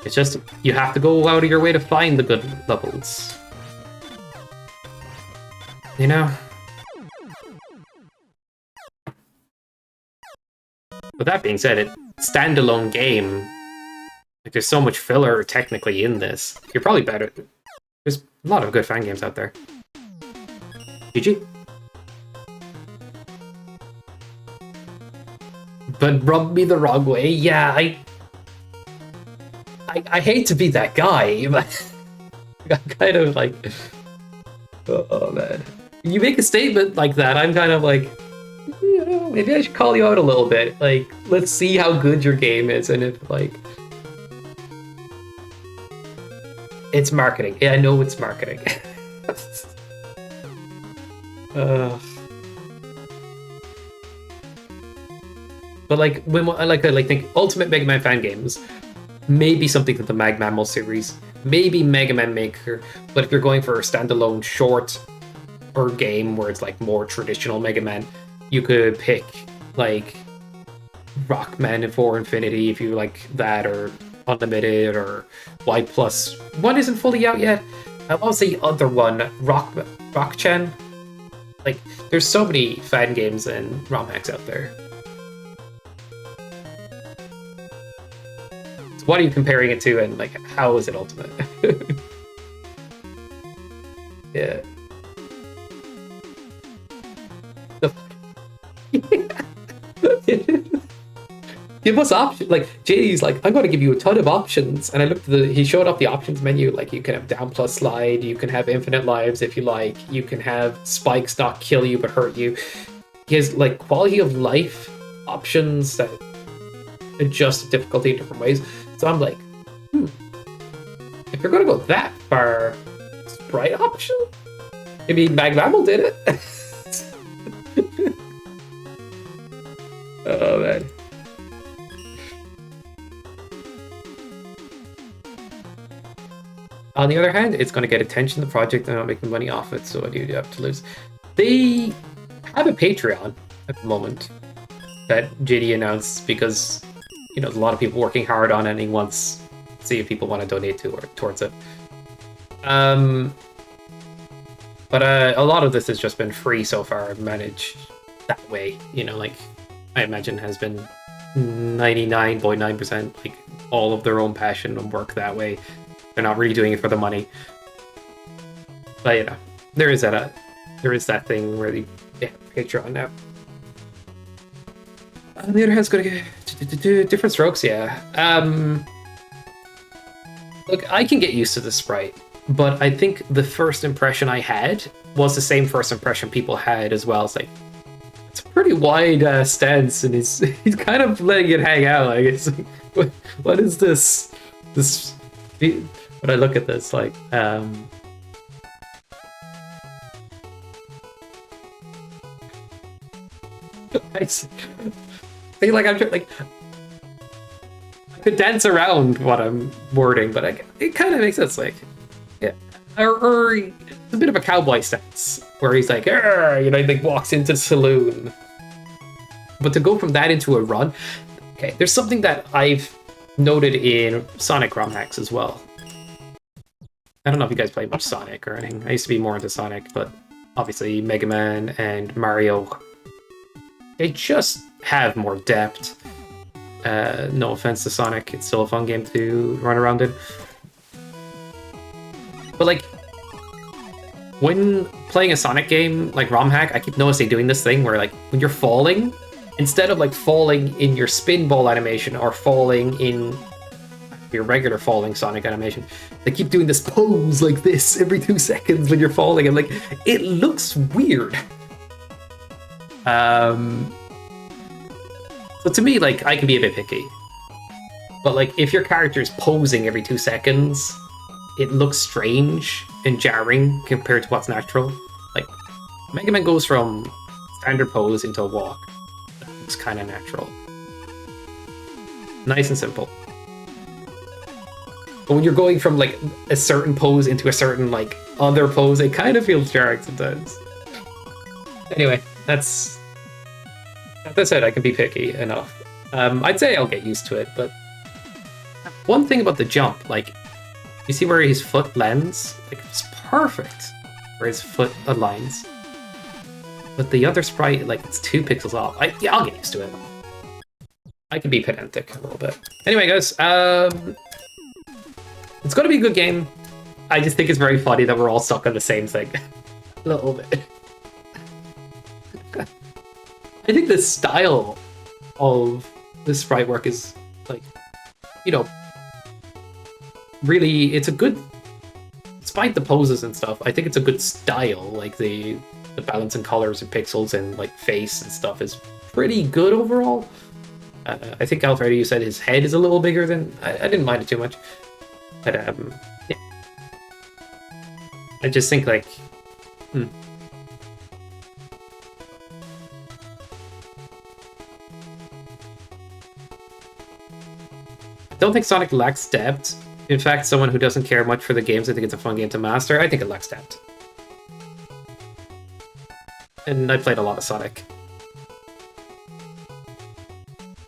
It's just, you have to go out of your way to find the good levels. You know? With that being said, it's standalone game. Like, there's so much filler technically in this. You're probably better. There's a lot of good fan games out there. GG. But rub me the wrong way. Yeah, I hate to be that guy, but I'm kind of like, oh man. You make a statement like that, I'm kind of like, you know, maybe I should call you out a little bit. Like, let's see how good your game is, and if like, it's marketing. Yeah, I know it's marketing. But like, when I think Ultimate Mega Man fan games, maybe something like the Mag Mammal series, maybe Mega Man Maker. But if you're going for a standalone short or game where it's like more traditional Mega Man, you could pick like Rockman for Infinity if you like that, or Unlimited, or Y Plus. One isn't fully out yet. What was the other one? Rockchan? Like, there's so many fan games and ROM hacks out there. So what are you comparing it to, and like, how is it ultimate? Yeah. Give us options. Like, JD's like, I'm going to give you a ton of options. And I looked at he showed up the options menu. Like, you can have down plus slide. You can have infinite lives if you like. You can have spikes not kill you but hurt you. He has, like, quality of life options that adjust difficulty in different ways. So I'm like, if you're going to go that far, sprite option? Maybe Mag Mammal did it. Oh, man. On the other hand, it's going to get attention, the project, and not making money off it, so what do you have to lose? They have a Patreon at the moment that JD announced because, you know, there's a lot of people working hard on it, and he wants to see if people want to donate towards it. But a lot of this has just been free so far, managed that way. You know, like, I imagine has been 99.9% like all of their own passion and work that way. They're not really doing it for the money. But, you know, there is that thing where they have Patreon now. On the other hand, it's going to get different strokes, yeah. Look, I can get used to the sprite, but I think the first impression I had was the same first impression people had as well. It's like, it's a pretty wide stance, and he's kind of letting it hang out. Like, it's like, what is this? When I look at this, like, I see. See, like I'm like I could dance around what I'm wording, but it kind of makes sense. Like, yeah, or it's a bit of a cowboy stance where he's like, "Arr," you know, he like walks into the saloon. But to go from that into a run, okay, there's something that I've noted in Sonic ROM hacks as well. I don't know if you guys play much Sonic or anything. I used to be more into Sonic, but obviously Mega Man and Mario, they just have more depth. No offense to Sonic, it's still a fun game to run around in. But like, when playing a Sonic game like ROM hack, I keep noticing doing this thing where like when you're falling, instead of like falling in your spin ball animation or falling in your regular falling Sonic animation, they keep doing this pose like this every 2 seconds when you're falling, and like it looks weird. So to me, like, I can be a bit picky. But like if your character is posing every 2 seconds, it looks strange and jarring compared to what's natural. Like Mega Man goes from standard pose into a walk. It's kind of natural. Nice and simple. But when you're going from like a certain pose into a certain like other pose, it kind of feels jarring sometimes. Anyway, that's that said, I can be picky enough. I'd say I'll get used to it, but one thing about the jump, like, you see where his foot lands? Like, it's perfect where his foot aligns. But the other sprite, like, it's 2 pixels off. Yeah, I'll get used to it. I can be pedantic a little bit. Anyway, guys, it's going to be a good game. I just think it's very funny that we're all stuck on the same thing. A little bit. I think the style of the sprite work is, like, you know, really, it's a good, despite the poses and stuff, I think it's a good style. Like, the balance and colors and pixels and, like, face and stuff is pretty good overall. I think Alfredo, you said his head is a little bigger than, I didn't mind it too much. But, yeah. I just think, like, I don't think Sonic lacks depth. In fact, someone who doesn't care much for the games, I think it's a fun game to master. I think it lacks depth. And I played a lot of Sonic.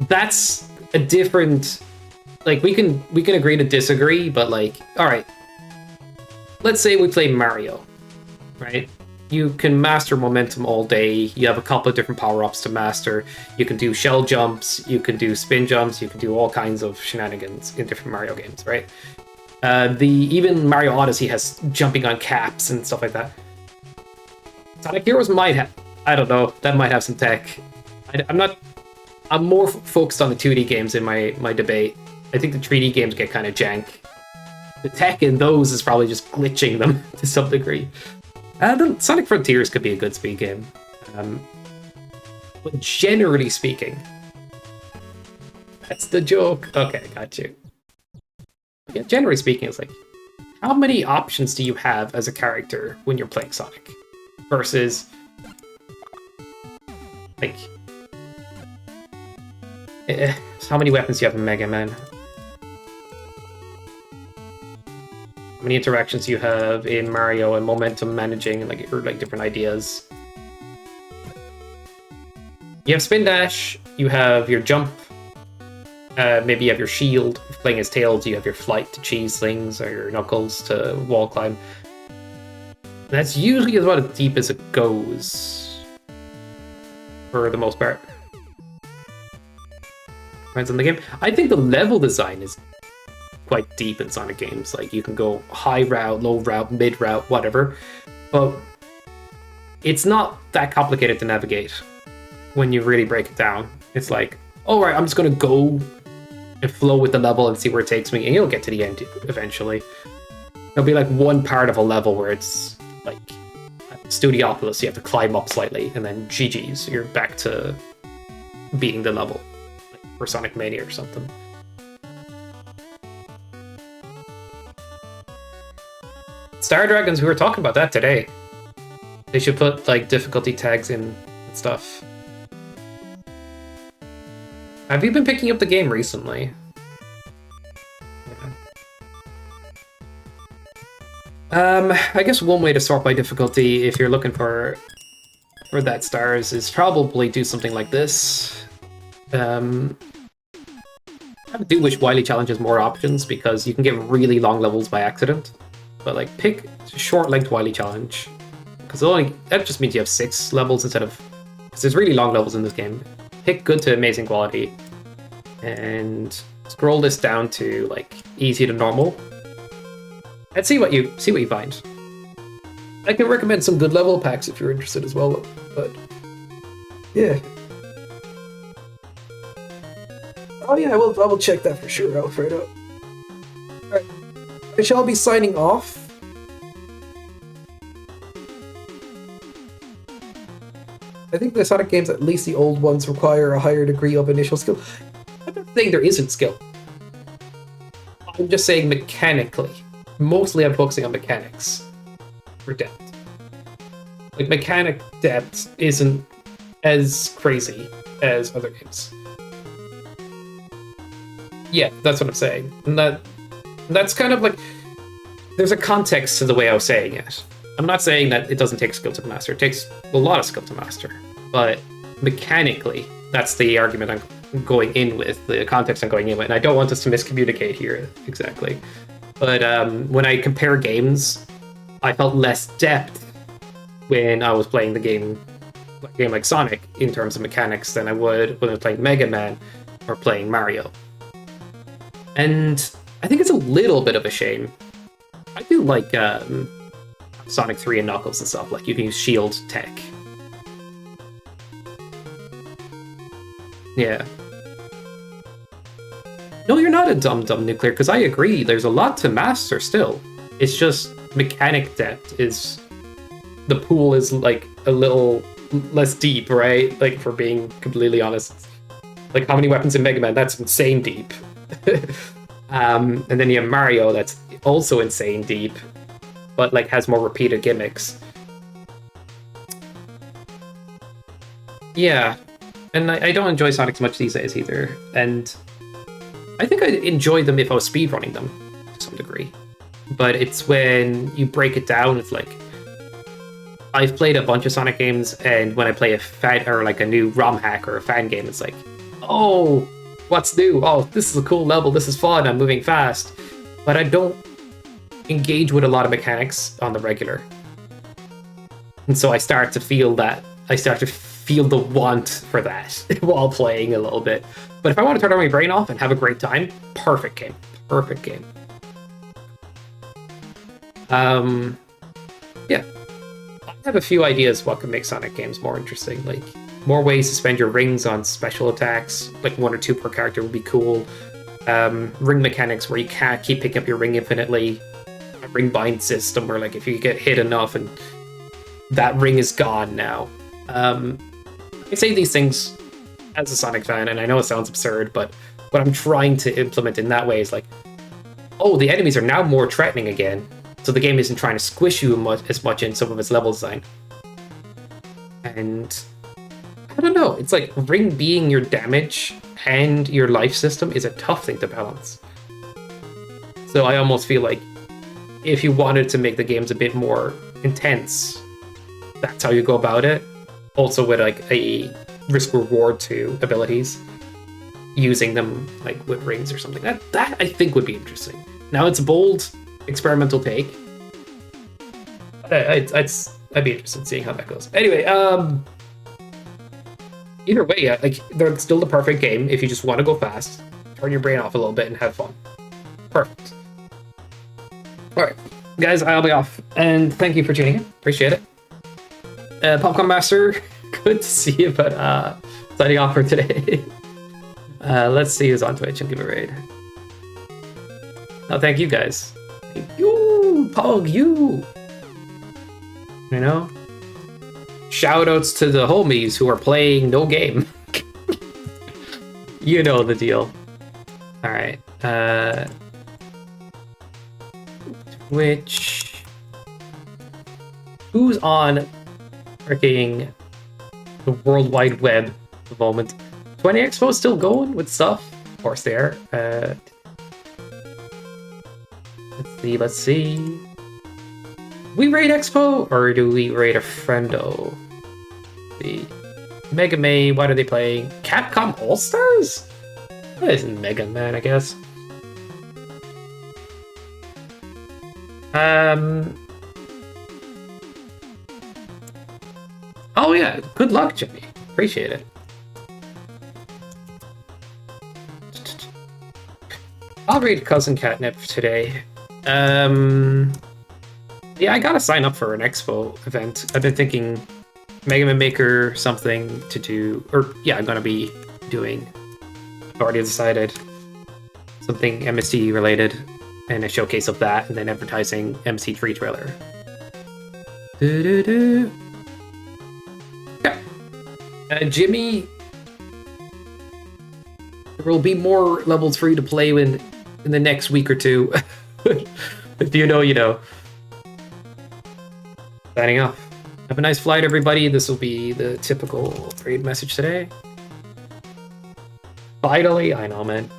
That's a different... Like, we can agree to disagree, but like, alright. Let's say we play Mario, right? You can master momentum all day. You have a couple of different power-ups to master. You can do shell jumps, you can do spin jumps, you can do all kinds of shenanigans in different Mario games, right? Even Mario Odyssey has jumping on caps and stuff like that. Sonic Heroes might have, I don't know, that might have some tech. I'm more focused on the 2D games in my debate. I think the 3D games get kind of jank. The tech in those is probably just glitching them to some degree. Sonic Frontiers could be a good speed game. But generally speaking, that's the joke. Okay, got you. Yeah, generally speaking, it's like, how many options do you have as a character when you're playing Sonic? Versus, like, how many weapons do you have in Mega Man? How many interactions you have in Mario and momentum managing and like different ideas. You have spin dash, you have your jump, maybe you have your shield. If playing as Tails, you have your flight to cheese slings or your knuckles to wall climb. That's usually about as deep as it goes for the most part. Depends on the game. I think the level design is quite deep in Sonic games. Like, you can go high route, low route, mid route, whatever. But it's not that complicated to navigate when you really break it down. It's like, all right, I'm just going to go and flow with the level and see where it takes me, and you'll get to the end eventually. There'll be like one part of a level where it's like Studiopolis, you have to climb up slightly, and then GG's, you're back to beating the level. Like for Sonic Mania or something. Star Dragons, we were talking about that today. They should put like difficulty tags in and stuff. Have you been picking up the game recently? I guess one way to sort by difficulty, if you're looking for that stars, is probably do something like this. I do wish Wily Challenge has more options because you can get really long levels by accident. But like, pick short-length Wily Challenge because that just means you have 6 levels instead of, because there's really long levels in this game. Pick good to amazing quality, and scroll this down to like easy to normal, and see what you find. I can recommend some good level packs if you're interested as well, but yeah. Oh yeah, I will check that for sure, Alfredo. Alright, I shall be signing off. I think the Sonic games, at least the old ones, require a higher degree of initial skill. I'm not saying there isn't skill. I'm just saying mechanically. Mostly I'm focusing on mechanics for depth. Like, mechanic depth isn't as crazy as other games. Yeah, that's what I'm saying. And that's kind of like, there's a context to the way I was saying it. I'm not saying that it doesn't take skill to master. It takes a lot of skill to master. But mechanically, that's the argument I'm going in with, the context I'm going in with. And I don't want us to miscommunicate here exactly. But when I compare games, I felt less depth when I was playing a game like Sonic in terms of mechanics than I would when I was playing Mega Man or playing Mario. And I think it's a little bit of a shame. I do like Sonic 3 and Knuckles and stuff. Like, you can use shield tech. Yeah. No, you're not a dumb nuclear, because I agree, there's a lot to master still. It's just mechanic depth is... The pool is, like, a little less deep, right? Like, for being completely honest. Like, how many weapons in Mega Man? That's insane deep. And then you have Mario, that's also insane deep, but like has more repeated gimmicks. Yeah, and I don't enjoy Sonic so much these days either, and I think I'd enjoy them if I was speedrunning them to some degree. But it's when you break it down, it's like, I've played a bunch of Sonic games, and when I play a fan, or like a new ROM hack or a fan game, it's like, oh, what's new? Oh, this is a cool level, this is fun, I'm moving fast. But I don't engage with a lot of mechanics on the regular. And so I start to feel the want for that while playing a little bit. But if I want to turn my brain off and have a great time, perfect game. Perfect game. Yeah. I have a few ideas what could make Sonic games more interesting. Like, more ways to spend your rings on special attacks, like 1 or 2 per character would be cool. Ring mechanics where you can't keep picking up your ring infinitely. A ring bind system where, like, if you get hit enough and that ring is gone now. I say these things as a Sonic fan, and I know it sounds absurd, but what I'm trying to implement in that way is like, oh, the enemies are now more threatening again, so the game isn't trying to squish you as much in some of its level design. And I don't know, it's like ring being your damage and your life system is a tough thing to balance. So I almost feel like if you wanted to make the games a bit more intense, that's how you go about it. Also with like a risk reward to abilities, using them like with rings or something. That I think would be interesting. Now it's a bold experimental take. I'd be interested in seeing how that goes. Anyway, either way, yeah, like, they're still the perfect game if you just want to go fast, turn your brain off a little bit, and have fun. Perfect. Alright, guys, I'll be off, and thank you for tuning in. Appreciate it. Popcorn Master, good to see you, but signing off for today. Let's see who's on Twitch and give a raid. Oh, thank you, guys. Thank you, Pog, you. You know? Shoutouts to the homies who are playing no game. You know the deal. Alright. Twitch. Who's on freaking the World Wide Web at the moment? 20 Expo still going with stuff? Of course they are. Let's see. We raid Expo, or do we raid a friendo? The Mega Man, what are they playing? Capcom All-Stars? That isn't Mega Man, I guess. Oh yeah, good luck, Jimmy. Appreciate it. I'll read Cousin Catnip today. Yeah, I gotta sign up for an Expo event. I've been thinking Mega Man Maker something to do, or yeah, I'm gonna be doing. I've already decided something MST related, and a showcase of that, and then advertising MC3 trailer. Yeah, Jimmy. There will be more levels for you to play in the next week or two. If you know, you know. Signing off. Have a nice flight, everybody. This will be the typical raid message today. Finally, I know, man.